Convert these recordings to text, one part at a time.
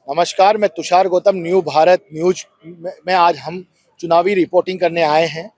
नमस्कार, मैं Tushar Gautam, new Bharat news में आज हम चुनावी रिपोर्टिंग करने आए हैं।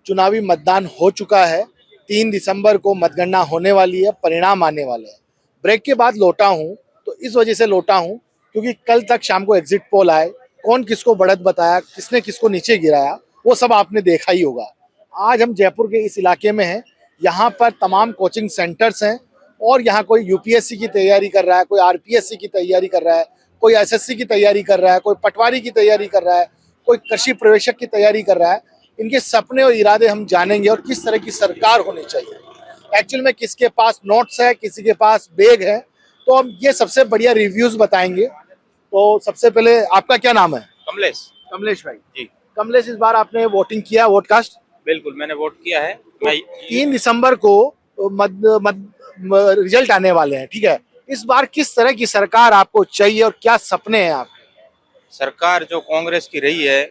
चुनावी मतदान हो चुका है। 3 दिसंबर को मतगणना होने वाली है, परिणाम आने वाले हैं। ब्रेक के बाद लौटा हूं, तो इस वजह से लौटा हूं क्योंकि कल तक शाम को एग्जिट पोल आए, कौन किसको बढ़त बताया, किसने किसको नीचे गिराया, वो सब आपने देखा ही होगा। आज हम जयपुर के इस इलाके में हैं। यहाँ पर तमाम कोचिंग सेंटर्स हैं और यहाँ कोई यूपीएससी की तैयारी कर रहा है, कोई आरपीएससी की तैयारी कर रहा है, कोई एसएससी की तैयारी कर रहा है, कोई पटवारी की तैयारी कर रहा है, कोई कृषि प्रवेशक की तैयारी कर रहा है। इनके सपने और इरादे हम जानेंगे और किस तरह की सरकार होनी चाहिए। एक्चुअल में किसके पास नोट्स है, किसी के पास बैग है, तो हम ये सबसे बढ़िया रिव्यूज बताएंगे। तो सबसे पहले आपका क्या नाम है? कमलेश। कमलेश भाई जी कमलेश, इस बार आपने वोटिंग किया, वोट कास्ट? बिल्कुल, मैंने वोट किया है। मैं 3 दिसंबर को रिजल्ट आने वाले हैं, ठीक है। इस बार किस तरह की सरकार आपको चाहिए और क्या सपने हैं आप? सरकार जो कांग्रेस की रही है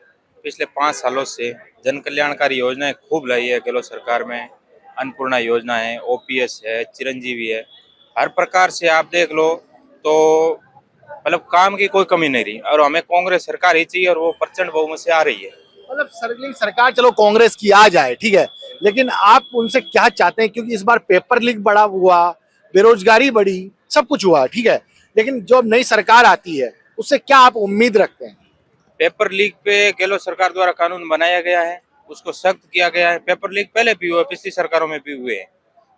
पिछले 5 सालों से, जन कल्याणकारी योजनाएं खूब लाई है गहलोत सरकार में। अन्नपूर्णा योजना है, ओपीएस है, चिरंजीवी है, हर प्रकार से आप देख लो तो मतलब काम की कोई कमी नहीं रही। और हमें कांग्रेस सरकार ही चाहिए और वो प्रचंड बहुमत से आ रही है। मतलब सरकार चलो कांग्रेस की आ जाए, ठीक है, लेकिन आप उनसे क्या चाहते हैं? क्योंकि इस बार पेपर लीक बड़ा हुआ, बेरोजगारी बढ़ी, सब कुछ हुआ, ठीक है, लेकिन जो अब नई सरकार आती है उससे क्या आप उम्मीद रखते हैं? पेपर लीक पे गहलोत सरकार द्वारा कानून बनाया गया है, उसको सख्त किया गया है। पेपर लीक पहले भी हुआ, पिछली सरकारों में भी हुए हैं,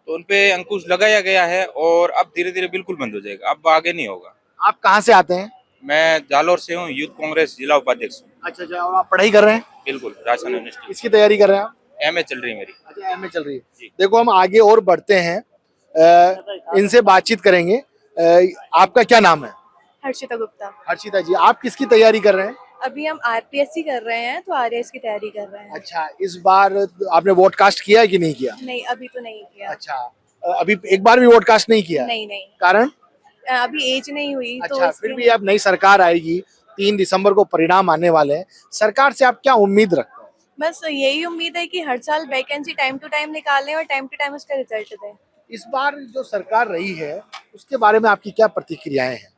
तो उनपे अंकुश लगाया गया है और अब धीरे धीरे बिल्कुल बंद हो जाएगा, अब आगे नहीं होगा। आप कहाँ से आते हैं? मैं जालोर से हूँ, यूथ कांग्रेस जिला उपाध्यक्ष हूँ। अच्छा अच्छा, और आप पढ़ाई कर रहे हैं? बिल्कुल, राजस्थान यूनिवर्सिटी किसकी तैयारी कर रहे हैं आप? एमए चल रही है मेरी। अच्छा, एमए चल रही है। जी। देखो, हम आगे और बढ़ते हैं, इनसे बातचीत करेंगे। आपका क्या नाम है? हर्षिता गुप्ता। हर्षिता जी, आप किसकी तैयारी कर रहे हैं? अभी हम आरपीएससी कर रहे हैं, तो आरएएस की तैयारी कर रहे हैं। अच्छा, इस बार आपने वोट कास्ट किया है कि नहीं किया? नहीं, अभी तो नहीं किया। अच्छा, अभी एक बार भी वोट कास्ट नहीं किया? नहीं नहीं, कारण? अभी एज नहीं हुई। अच्छा, तो फिर भी अब नई सरकार आएगी, 3 दिसंबर को परिणाम आने वाले हैं। सरकार से आप क्या उम्मीद रखते हैं? बस यही उम्मीद है कि हर साल वैकेंसी टाइम टू टाइम निकालें और टाइम टू टाइम उसका रिजल्ट दें। इस बार जो सरकार रही है उसके बारे में आपकी क्या प्रतिक्रियाएं हैं?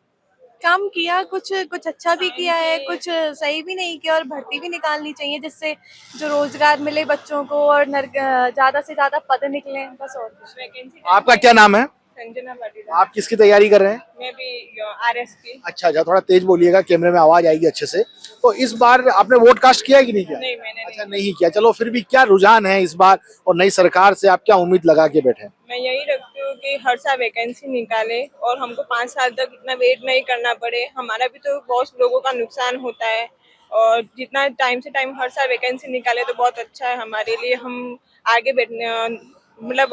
काम किया, कुछ कुछ अच्छा भी किया है, कुछ सही भी नहीं किया, और भर्ती भी निकालनी चाहिए जिससे जो रोजगार मिले बच्चों को और ज्यादा से ज्यादा पद निकले, बस। और कुछ। आपका क्या नाम है? संजना पाटिल। आप किसकी तैयारी कर रहे हैं? मैं भी आरएस की। अच्छा अच्छा, थोड़ा तेज बोलिएगा, कैमरे में आवाज आएगी अच्छे से। तो इस बार आपने वोट कास्ट किया है कि नहीं किया? नहीं, मैंने अच्छा, नहीं किया। चलो, फिर भी क्या रुझान है इस बार और नई सरकार से आप क्या उम्मीद लगा के बैठे? मैं यही रखती हूँ कि हर साल वैकेंसी निकाले और हमको 5 साल तक इतना वेट नहीं करना पड़े। हमारा भी तो बहुत लोगों का नुकसान होता है, और जितना टाइम से टाइम हर साल वैकेंसी निकाले तो बहुत अच्छा है हमारे लिए। हम आगे बैठने मतलब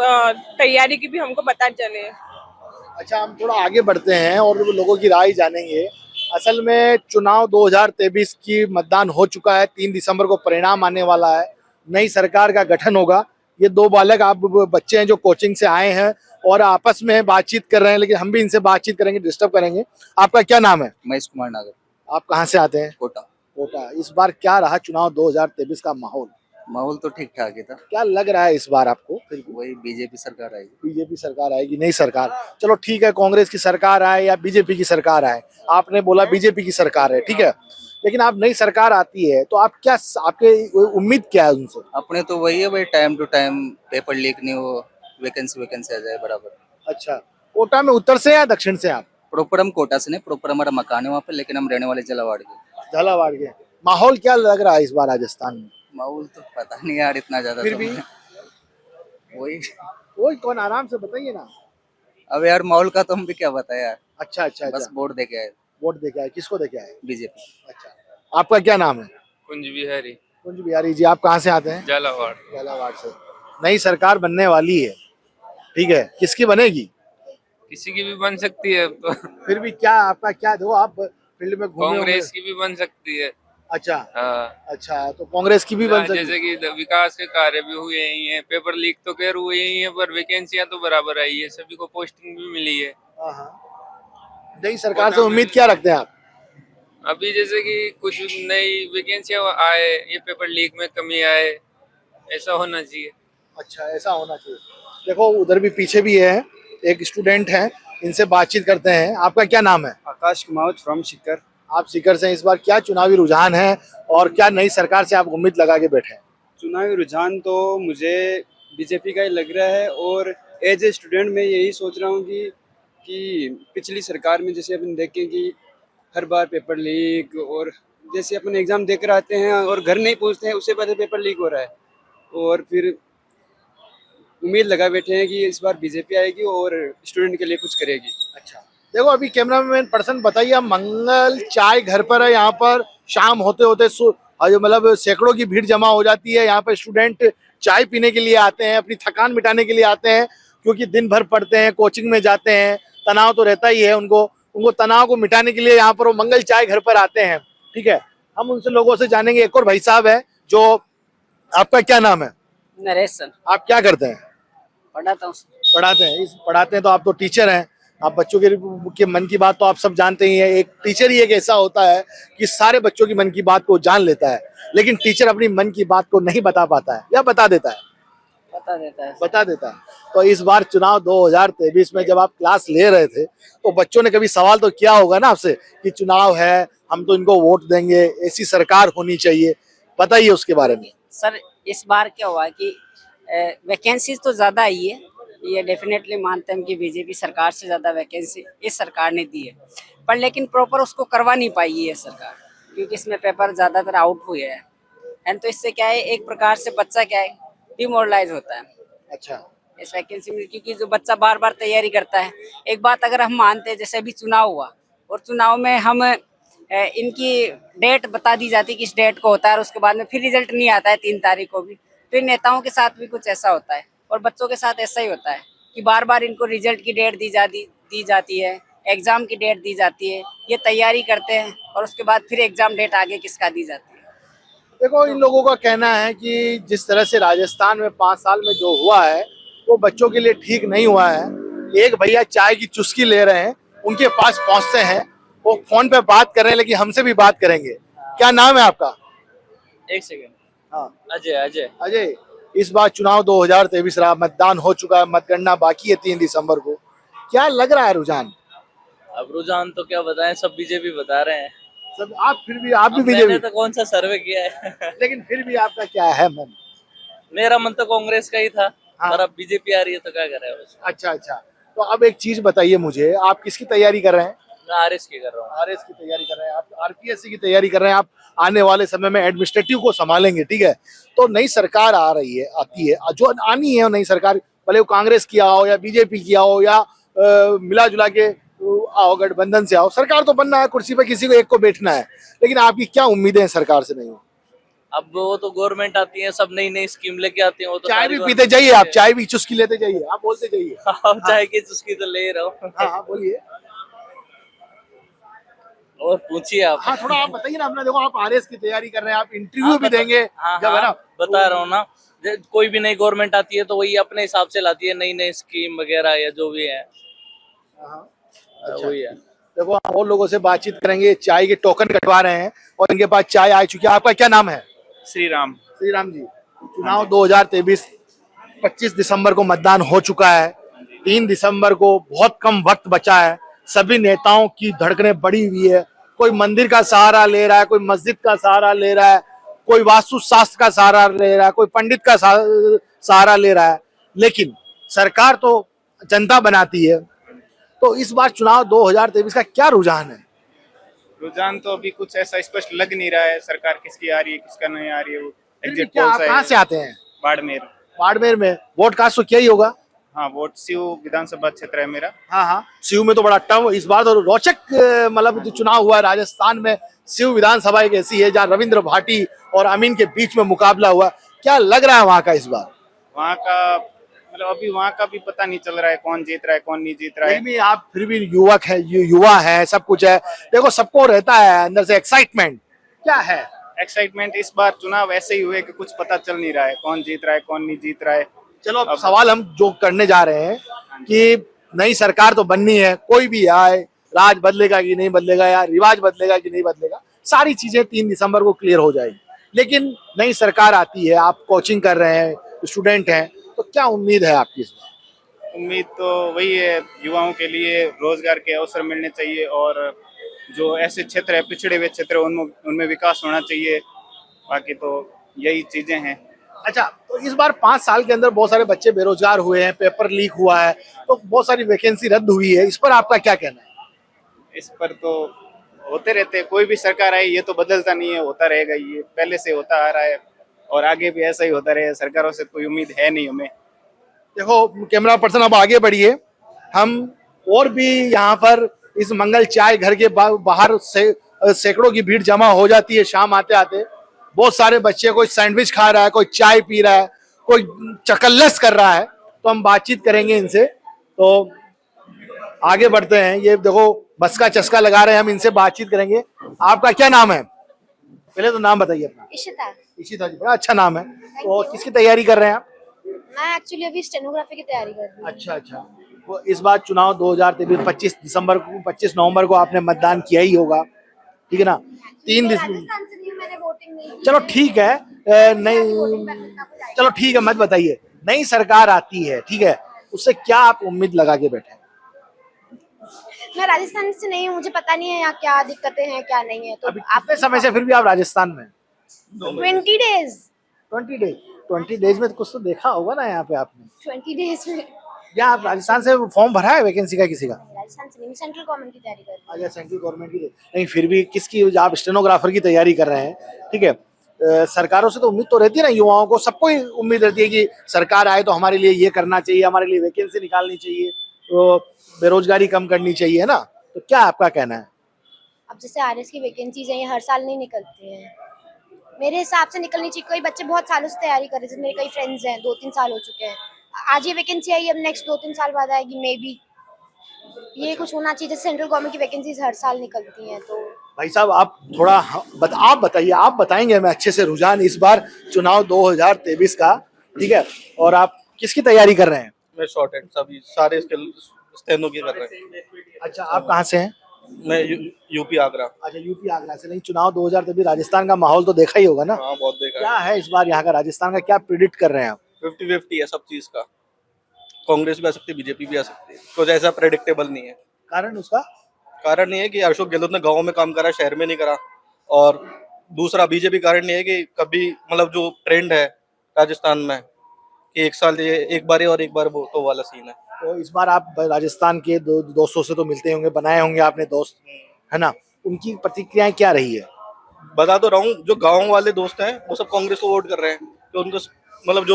तैयारी की भी हमको पता चले। अच्छा, हम थोड़ा आगे बढ़ते हैं और लोगों की राय जानेंगे। असल में चुनाव 2023 की मतदान हो चुका है, 3 दिसंबर को परिणाम आने वाला है, नई सरकार का गठन होगा। ये 2 बालक आप बच्चे हैं जो कोचिंग से आए हैं और आपस में बातचीत कर रहे हैं, लेकिन हम भी इनसे बातचीत करेंगे, डिस्टर्ब करेंगे। आपका क्या नाम है? महेश कुमार नागर। आप कहाँ से आते हैं? कोटा। कोटा। इस बार क्या रहा चुनाव 2023 का माहौल? माहौल तो ठीक ठाक ही था। क्या लग रहा है इस बार आपको? फिर वही बीजेपी सरकार आएगी। बीजेपी सरकार आएगी, नई सरकार। चलो ठीक है, कांग्रेस की सरकार आए या बीजेपी की सरकार आए, आपने बोला बीजेपी की सरकार है, ठीक है, लेकिन आप नई सरकार आती है तो आप क्या, आपके उम्मीद क्या है उनसे? अपने तो वही है भाई, time to time paper leak नहीं हो, वैकेंसी आ जाए बराबर। अच्छा, कोटा में उत्तर से या दक्षिण से आप? प्रॉपर हम कोटा से नहीं, प्रॉपर हमारा मकान है वहाँ पे, लेकिन हम रहने वाले झालावाड़ के। झालावाड़ के। माहौल क्या लग रहा है इस बार राजस्थान में? माहौल तो पता नहीं यार, इतना ज्यादा फिर तो भी वही कौन, आराम से बताइए ना। अब यार माहौल का तो हम भी क्या बताए यार। अच्छा अच्छा, बस वोट दे के आए। वोट दे के आए, किसको दे के आए? बीजेपी। अच्छा, आपका क्या नाम है? कुंज बिहारी। कुंज बिहारी जी, आप कहाँ से आते हैं? झालावाड़। झालावाड़ से। नई सरकार बनने वाली है, ठीक है, किसकी बनेगी? किसी की भी बन सकती है तो। फिर भी क्या आपका क्या, देखो आप फील्ड में घूमे होंगे। कांग्रेस की भी बन सकती है। अच्छा हाँ, अच्छा, तो कांग्रेस की भी बन सकती जैसे कि विकास के कार्य भी हुए ही हैं। पेपर लीक तो खैर हुए ही हैं, पर वैकेंसियां तो बराबर आई है, सभी को पोस्टिंग भी मिली है। हाँ। नई सरकार से उम्मीद क्या रखते हैं आप? अभी जैसे कि कुछ नई वैकेंसियां आए, ये पेपर लीक में कमी आए, ऐसा होना चाहिए। अच्छा, ऐसा होना चाहिए। देखो, उधर भी पीछे भी है, एक स्टूडेंट है, इनसे बातचीत करते हैं। आपका क्या नाम है? आकाश कुमार फ्रॉम शिकर। आप सीकर से हैं, इस बार क्या चुनावी रुझान है और क्या नई सरकार से आप उम्मीद लगा के बैठे हैं? चुनावी रुझान तो मुझे बीजेपी का ही लग रहा है, और एज ए स्टूडेंट मैं यही सोच रहा हूँ कि पिछली सरकार में जैसे अपन देखें कि हर बार पेपर लीक, और जैसे अपन एग्ज़ाम देकर आते हैं और घर नहीं पहुँचते हैं उससे पहले पेपर लीक हो रहा है, और फिर उम्मीद लगा बैठे हैं कि इस बार बीजेपी आएगी और स्टूडेंट के लिए कुछ करेगी। अच्छा, देखो अभी कैमरामैन पर्सन बताइए, मंगल चाय घर पर है, यहाँ पर शाम होते होते मतलब सैकड़ों की भीड़ जमा हो जाती है। यहाँ पर स्टूडेंट चाय पीने के लिए आते हैं, अपनी थकान मिटाने के लिए आते हैं, क्योंकि दिन भर पढ़ते हैं, कोचिंग में जाते हैं, तनाव तो रहता ही है उनको तनाव को मिटाने के लिए यहाँ पर वो मंगल चाय घर पर आते हैं। ठीक है, हम उनसे लोगों से जानेंगे। एक और भाई साहब है, जो आपका क्या नाम है? नरेश सर। आप क्या करते हैं? पढ़ाता हूँ। पढ़ाते हैं तो आप तो टीचर हैं, आप बच्चों के मन की बात तो आप सब जानते ही हैं। एक टीचर ही एक ऐसा होता है कि सारे बच्चों की मन की बात को जान लेता है, लेकिन टीचर अपनी मन की बात को नहीं बता पाता है, या बता देता है? बता देता है। तो इस बार चुनाव 2023 में जब आप क्लास ले रहे थे तो बच्चों ने कभी सवाल तो किया होगा ना आपसे कि चुनाव है, हम तो इनको वोट देंगे, ऐसी सरकार होनी चाहिए, बताइए उसके बारे में। सर इस बार क्या हुआ कि वैकेंसीज तो ज़्यादा आई है, ये डेफिनेटली मानते हैं कि बीजेपी सरकार से ज़्यादा वैकेंसी इस सरकार ने दी है, पर लेकिन प्रॉपर उसको करवा नहीं पाई है सरकार, क्योंकि इसमें पेपर ज़्यादातर आउट हुए हैं। एंड तो इससे क्या है, एक प्रकार से बच्चा क्या है डिमोरलाइज होता है। अच्छा, इस वैकेंसी में, क्योंकि जो बच्चा बार बार तैयारी करता है, एक बात अगर हम मानते हैं जैसे अभी चुनाव हुआ और चुनाव में हम इनकी डेट बता दी जाती है कि इस डेट को होता है, और उसके बाद में फिर रिजल्ट नहीं आता है 3 तारीख को भी, तो इन नेताओं के साथ भी कुछ ऐसा होता है और बच्चों के साथ ऐसा ही होता है कि बार बार इनको रिजल्ट की डेट दी जाती है, एग्जाम की डेट दी जाती है, ये तैयारी करते हैं और उसके बाद फिर एग्जाम डेट आगे किसका दी जाती है। देखो इन लोगों का कहना है कि जिस तरह से राजस्थान में 5 साल में जो हुआ है वो बच्चों के लिए ठीक नहीं हुआ है। एक भैया चाय की चुस्की ले रहे हैं, उनके पास पहुंचते हैं, वो फोन पे बात कर रहे हैं, लेकिन हमसे भी बात करेंगे। क्या नाम है आपका? एक सेकंड। हाँ, अजय। इस बार चुनाव 2023 रहा, मतदान हो चुका है, मतगणना बाकी है 3 दिसंबर को। क्या लग रहा है रुझान? अब रुझान तो क्या बताएं, सब बीजेपी बता रहे हैं सब। आप भी बीजेपी? मैंने तो कौन सा सर्वे किया है लेकिन फिर भी आपका क्या है मन? मेरा मन तो कांग्रेस का ही था। हाँ। पर अब बीजेपी आ रही है तो क्या कर रहे हैं। अच्छा, तो अब एक चीज बताइए मुझे, आप किसकी तैयारी कर रहे हैं? मैं आरएस की कर रहा हूँ। आरएस की तैयारी कर रहे हैं आप, आरपीएससी की तैयारी कर रहे हैं आप। आने वाले समय में एडमिनिस्ट्रेटिव को संभालेंगे, ठीक है? तो नई सरकार आती है, जो आनी है नई सरकार, भले वो कांग्रेस की आओ या बीजेपी की आओ या मिला जुला के आओ, गठबंधन से आओ, सरकार तो बनना है, कुर्सी पे किसी को एक को बैठना है। लेकिन आपकी क्या उम्मीदें हैं सरकार से? नहीं, अब वो तो गवर्नमेंट आती है, सब नई स्कीम लेके आती है। वो तो चाय भी पीते जाइए आप, चाय भी चुस्की लेते जाइए, आप बोलते जाइए। चाय की चुस्की तो ले रहा हूँ। हाँ, बोलिए। और पूछिए आप। हाँ, थोड़ा आप बताइए ना अपना। देखो आप आरएस की तैयारी कर रहे हैं, आप इंटरव्यू भी देंगे जब, है ना? बता रहा हूँ ना, कोई भी नई गवर्नमेंट आती है तो वही अपने हिसाब से लाती है, नई स्कीम वगैरह या जो भी है। अच्छा, वही है। देखो हम और लोगों से बातचीत करेंगे, चाय के टोकन कटवा रहे हैं और इनके पास चाय आ चुकी है। आपका क्या नाम है? श्रीराम। श्रीराम जी, चुनाव 2023 25 दिसंबर को मतदान हो चुका है। 3 दिसंबर को बहुत कम वक्त बचा है। सभी नेताओं की धड़कनें बढ़ी हुई है। कोई मंदिर का सहारा ले रहा है, कोई मस्जिद का सहारा ले रहा है, कोई वास्तु शास्त्र का सहारा ले रहा है, कोई पंडित का सहारा ले रहा है, लेकिन सरकार तो जनता बनाती है। तो इस बार चुनाव 2023 का क्या रुझान है? रुझान तो अभी कुछ ऐसा स्पष्ट लग नहीं रहा है, सरकार किसकी आ रही है किसका नहीं आ रही है। वो एग्जिट क्या, पोल आप कहाँ से आते हैं? बाड़मेर में वोट कास्ट तो क्या ही होगा? हाँ, वोट सीयू विधानसभा क्षेत्र है मेरा। हाँ, सीयू में तो बड़ा टफ, इस बार तो रोचक मतलब जो चुनाव हुआ है राजस्थान में, सीयू विधानसभा एक ऐसी है जहाँ रविंद्र भाटी और अमीन के बीच में मुकाबला हुआ। क्या लग रहा है वहाँ का इस बार? वहाँ का मतलब अभी वहाँ का भी पता नहीं चल रहा है, कौन जीत रहा है कौन नहीं जीत रहा है। नहीं, आप फिर भी युवा है, सब कुछ है। देखो सबको रहता है अंदर से एक्साइटमेंट। क्या है एक्साइटमेंट? इस बार चुनाव ऐसे ही हुए कि कुछ पता चल नहीं रहा है, कौन जीत रहा है कौन नहीं जीत रहा है। चलो अब सवाल हम जो करने जा रहे हैं कि नई सरकार तो बननी है, कोई भी आए, राज बदलेगा कि नहीं बदलेगा या रिवाज बदलेगा कि नहीं बदलेगा, सारी चीजें 3 दिसंबर को क्लियर हो जाएगी। लेकिन नई सरकार आती है, आप कोचिंग कर रहे हैं, स्टूडेंट हैं, तो क्या उम्मीद है आपकी इस बार? उम्मीद तो वही है, युवाओं के लिए रोजगार के अवसर मिलने चाहिए और जो ऐसे क्षेत्र है, पिछड़े हुए क्षेत्र, उनमें उनमें विकास होना चाहिए। बाकी तो यही चीजें हैं। अच्छा, तो इस बार 5 साल के अंदर बहुत सारे बच्चे बेरोजगार हुए हैं, पेपर लीक हुआ है, तो बहुत सारी वैकेंसी रद्द हुई है, इस पर आपका क्या कहना है? इस पर तो होते रहते हैं, कोई भी सरकार आई ये तो बदलता नहीं है, होता रहेगा, ये पहले से होता आ रहा है और आगे भी ऐसा ही होता रहेगा। सरकारों से कोई उम्मीद है नहीं हमें। देखो कैमरा पर्सन अब आगे बढ़िए, हम और भी यहाँ पर इस मंगल चाय घर के बाहर से सैकड़ों की भीड़ जमा हो जाती है शाम आते आते। बहुत सारे बच्चे, कोई सैंडविच खा रहा है, कोई चाय पी रहा है, कोई चकल्लस कर रहा है, तो हम बातचीत करेंगे इनसे। तो आगे बढ़ते हैं, ये देखो बस का चस्का लगा रहे हैं, हम इनसे बातचीत करेंगे। आपका क्या नाम है? पहले तो नाम बताइए अपना। इशिता। इशिता जी, बड़ा अच्छा नाम है। तो किसकी तैयारी कर रहे हैं आप? मैं एक्चुअली अभी स्टेनोग्राफी की तैयारी कर रही हूँ। अच्छा अच्छा। वो इस बार चुनाव 2023 25 नवंबर को आपने मतदान किया ही होगा, ठीक है ना? 3 दिसंबर। राजस्थान से नहीं हूँ, मैंने वोटिंग नहीं की। चलो ठीक है, नहीं चलो ठीक है, मत बताइए। नई सरकार आती है, ठीक है, उससे क्या आप उम्मीद लगा के बैठे? मैं राजस्थान से नहीं हूँ, मुझे पता नहीं है यहाँ क्या दिक्कतें हैं क्या नहीं है। तो अभी कितने समय से फिर भी आप राजस्थान में? 20 डेज। 20 डेज। 20 डेज में तो कुछ तो देखा होगा ना यहाँ पे आपने? 20 डेज में। या आप राजस्थान से फॉर्म भरा है वैकेंसी का किसी का? राजस्थान से नहीं, सेंट्रल गवर्नमेंट की तैयारी कर रही हूँ। अच्छा, सेंट्रल गवर्नमेंट की नहीं, फिर भी किसकी? आप स्टेनोग्राफर की तैयारी कर रहे हैं, ठीक है। सरकारों से तो उम्मीद तो रहती है ना, युवाओं को, सबको ही उम्मीद रहती है कि सरकार आए तो हमारे लिए ये करना चाहिए, हमारे लिए वैकेंसी निकालनी चाहिए, तो बेरोजगारी कम करनी चाहिए, है ना? तो क्या आपका कहना है? अब जैसे आरएस की वैकेंसीज हैं, ये हर साल नहीं निकलती हैं, मेरे हिसाब से निकलनी चाहिए। कोई बच्चे बहुत सालों से तैयारी कर रहे थे, मेरे कई फ्रेंड्स हैं, 2-3 साल हो चुके हैं। आज ये वैकेंसी आई, अब नेक्स्ट 2-3 साल बाद आएगी मे बी। ये कुछ होना चाहिए, जैसे सेंट्रल गवर्नमेंट की वैकेंसीज हर साल निकलती हैं। तो भाई साहब, आप थोड़ा आप बताइए, आप बताएंगे मैं अच्छे से रुझान इस बार चुनाव 2023 का, ठीक है, और आप किसकी तैयारी कर रहे हैं? मैं शॉर्ट हैंड सभी सारे स्टेनो की कर रहे हैं। अच्छा, आप कहाँ से हैं? मैं यूपी आगरा। अच्छा, यूपी आगरा से। नहीं, चुनाव 2023 राजस्थान का माहौल तो देखा ही होगा ना? हाँ, बहुत देखा क्या है इस बार यहाँ का, राजस्थान का क्या प्रिडिक्ट कर रहे हैं आप? 50-50 है सब चीज का। कांग्रेस भी आ सकती है, बीजेपी भी आ सकती है, कुछ ऐसा प्रेडिक्टेबल नहीं है। कारण उसका कारण ये है कि अशोक गहलोत ने गाँव में काम करा, शहर में नहीं करा। और दूसरा बीजेपी कारण ये है कि कभी मतलब जो ट्रेंड है राजस्थान में कि एक साल ये एक बार और एक बार वो, तो वाला सीन है। तो इस बार आप राजस्थान के दोस्तों से तो मिलते होंगे, बनाए होंगे आपने दोस्त, है ना? उनकी प्रतिक्रियाएं क्या रही है? बता तो रहा हूँ, जो गांव वाले दोस्त हैं वो सब कांग्रेस को वोट कर रहे हैं। तो उनको मतलब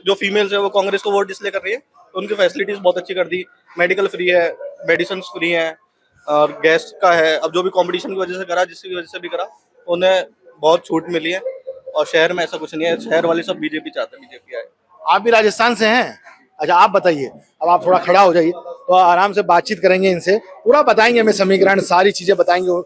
जो फीमेल्स है वो कांग्रेस को वोट इसलिए कर रही है, तो उनकी फैसिलिटीज बहुत अच्छी कर दी। मेडिकल फ्री है, मेडिसिन फ्री है, और गैस का है। अब जो भी कंपटीशन की वजह से करा, जिसकी वजह से भी करा, उन्हें बहुत छूट मिली है। और शहर में ऐसा कुछ नहीं है, शहर वाले सब बीजेपी चाहते हैं, बीजेपी आए। आप भी राजस्थान से हैं? अच्छा, आप बताइए। अब आप थोड़ा खड़ा हो जाइए, तो आराम से बातचीत करेंगे इनसे, पूरा बताएंगे हमें समीकरण, सारी चीजें बताएंगे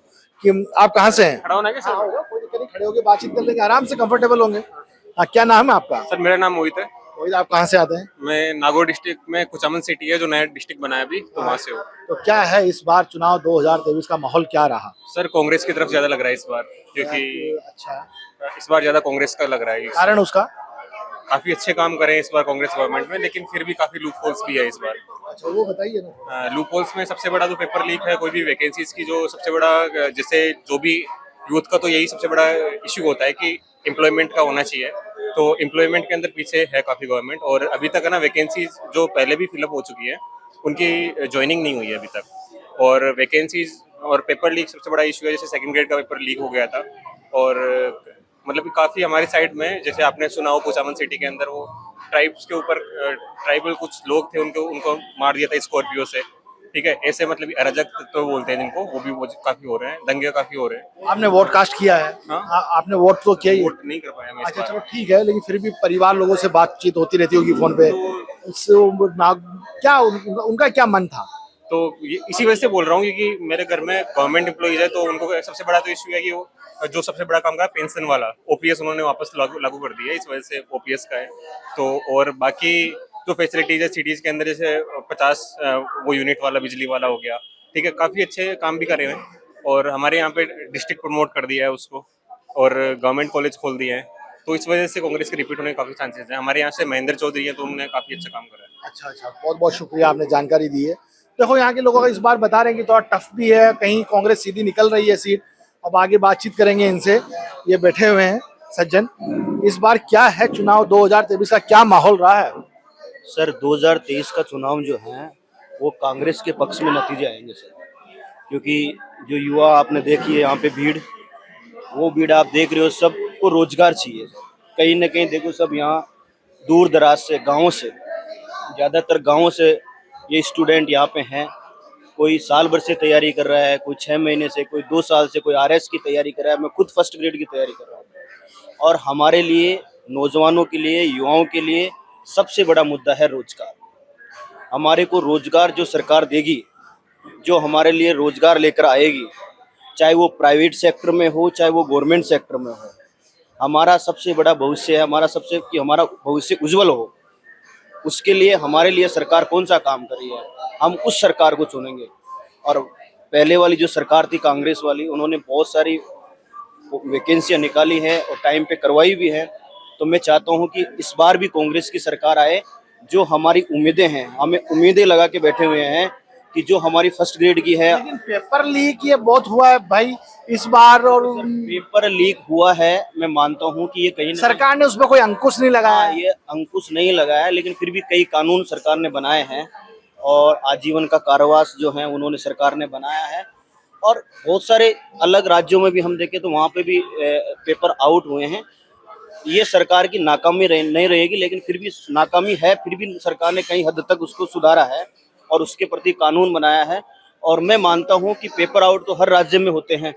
कि आप कहाँ से हैं। खड़ा होना है क्या हाँ, होगा, कोई दिक्कत नहीं, खड़े होके बातचीत कर लेंगे, आराम से कंफर्टेबल होंगे। हाँ, क्या नाम है आपका? सर? मेरा नाम मोहित है। मोहित, आप कहाँ से आते हैं? मैं नागौर डिस्ट्रिक्ट में कुचामन सिटी है जो नया डिस्ट्रिक्ट बना है अभी, तो वहाँ से हूँ। तो क्या है इस बार चुनाव 2023 का माहौल क्या रहा? सर कांग्रेस की तरफ ज्यादा लग रहा है इस बार, क्योंकि अच्छा, इस बार ज्यादा कांग्रेस का लग रहा है। कारण उसका? काफी अच्छे काम करे हैं इस बार कांग्रेस गवर्नमेंट में, लेकिन फिर भी काफी लूप होल्स भी है इस बार। अच्छा, वो बताइए ना। लूप होल्स में सबसे बड़ा तो पेपर लीक है, कोई भी वैकेंसीज की जो सबसे बड़ा, जैसे जो भी यूथ का तो यही सबसे बड़ा इश्यू होता है कि एम्प्लॉयमेंट का होना चाहिए। तो एम्प्लॉयमेंट के अंदर पीछे है काफी गवर्नमेंट, और अभी तक है ना वैकेंसीज जो पहले भी फिलअप हो चुकी है उनकी ज्वाइनिंग नहीं हुई है अभी तक। और वैकेंसीज और पेपर लीक सबसे बड़ा इशू है। जैसे सेकंड ग्रेड का पेपर लीक हो गया था, और मतलब कि काफ़ी हमारी साइड में, जैसे आपने सुना हो कुचामन सिटी के अंदर वो ट्राइब्स के ऊपर ट्राइबल कुछ लोग थे, उनको मार दिया था स्कॉर्पियो से, ठीक है। ऐसे मतलब अराजक तो बोलते हैं जिनको, वो काफी हो रहे हैं, दंगे काफी हो रहे हैं। आपने वोट कास्ट किया है? हाँ? आपने वोट तो किया ही? वोट नहीं कर पाया मैं इस अच्छा, बार। चलो ठीक है, लेकिन फिर भी परिवार लोगों से बातचीत होती रहती होगी फोन पे, क्या उनका क्या मन था? तो इसी वजह से बोल रहा हूँ, क्योंकि मेरे घर में गवर्नमेंट एम्प्लॉइज है, तो उनको सबसे बड़ा तो इश्यू है कि वो जो सबसे बड़ा काम का पेंशन वाला ओपीएस उन्होंने वापस लागू कर दिया है, इस वजह से ओपीएस का है। तो और बाकी जो फैसिलिटीज है सिटीज के अंदर, जैसे 50 वो यूनिट वाला बिजली वाला हो गया, ठीक है, काफी अच्छे काम भी कर रहे हैं। और हमारे यहाँ पे डिस्ट्रिक्ट प्रमोट कर दिया है उसको, और गवर्नमेंट कॉलेज खोल दिए हैं, तो इस वजह से कांग्रेस के रिपीट होने के काफी चांसेस हैं। हमारे यहाँ से महेंद्र चौधरी है, तो उन्होंने काफी अच्छा काम करा है। अच्छा, बहुत बहुत शुक्रिया, आपने जानकारी दी है। देखो यहाँ के लोगों का इस बार बता रहे हैं कि थोड़ा टफ भी है, कहीं कांग्रेस सीधी निकल रही है सीट। अब आगे बातचीत करेंगे इनसे, ये बैठे हुए हैं सज्जन। इस बार क्या है चुनाव 2023 का, क्या माहौल रहा है? सर 2023 का चुनाव जो है वो कांग्रेस के पक्ष में नतीजे आएंगे सर, क्योंकि जो युवा आपने देखी है यहाँ पे भीड़, वो भीड़ आप देख रहे हो, सबको रोजगार चाहिए सर। कहीं ना कहीं देखो सब यहाँ दूर दराज से, गाँव से, ज़्यादातर गाँव से ये स्टूडेंट यहाँ पे हैं। कोई साल भर से तैयारी कर रहा है, कोई 6 महीने से, कोई 2 साल से, कोई आरएस की तैयारी कर रहा है। मैं खुद फर्स्ट ग्रेड की तैयारी कर रहा हूँ। और हमारे लिए, नौजवानों के लिए, युवाओं के लिए सबसे बड़ा मुद्दा है रोजगार। हमारे को रोजगार जो सरकार देगी, जो हमारे लिए रोजगार लेकर आएगी, चाहे वो प्राइवेट सेक्टर में हो, चाहे वो गवर्नमेंट सेक्टर में हो, हमारा सबसे बड़ा भविष्य है, हमारा भविष्य उज्जवल हो, उसके लिए हमारे लिए सरकार कौन सा काम कर रही है, हम उस सरकार को चुनेंगे। और पहले वाली जो सरकार थी कांग्रेस वाली, उन्होंने बहुत सारी वैकेंसियां निकाली है और टाइम पे करवाई भी है। तो मैं चाहता हूं कि इस बार भी कांग्रेस की सरकार आए। जो हमारी उम्मीदें हैं, हमें उम्मीदें लगा के बैठे हुए हैं कि जो हमारी फर्स्ट ग्रेड की है। लेकिन पेपर लीक ये बहुत हुआ है भाई इस बार, और पेपर लीक हुआ है, मैं मानता हूं कि ये कहीं सरकार ने उसमें कोई अंकुश नहीं लगाया। ये अंकुश नहीं लगाया, लेकिन फिर भी कई कानून सरकार ने बनाए हैं और आजीवन का कारावास जो है उन्होंने सरकार ने बनाया है। और बहुत सारे अलग राज्यों में भी हम देखें तो वहाँ पे भी पेपर आउट हुए हैं। ये सरकार की नाकामी नहीं रहेगी, लेकिन फिर भी नाकामी है, फिर भी सरकार ने कई हद तक उसको सुधारा है और उसके प्रति कानून बनाया है। और मैं मानता हूं कि पेपर आउट तो हर राज्य में होते हैं,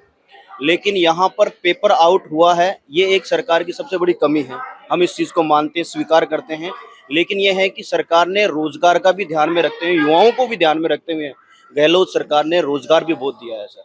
लेकिन यहाँ पर पेपर आउट हुआ है, ये एक सरकार की सबसे बड़ी कमी है। हम इस चीज़ को मानते हैं, स्वीकार करते हैं। लेकिन यह है कि सरकार ने रोजगार का भी ध्यान में रखते हुए, युवाओं को भी ध्यान में रखते हुए, गहलोत सरकार ने रोजगार भी बहुत दिया है सर,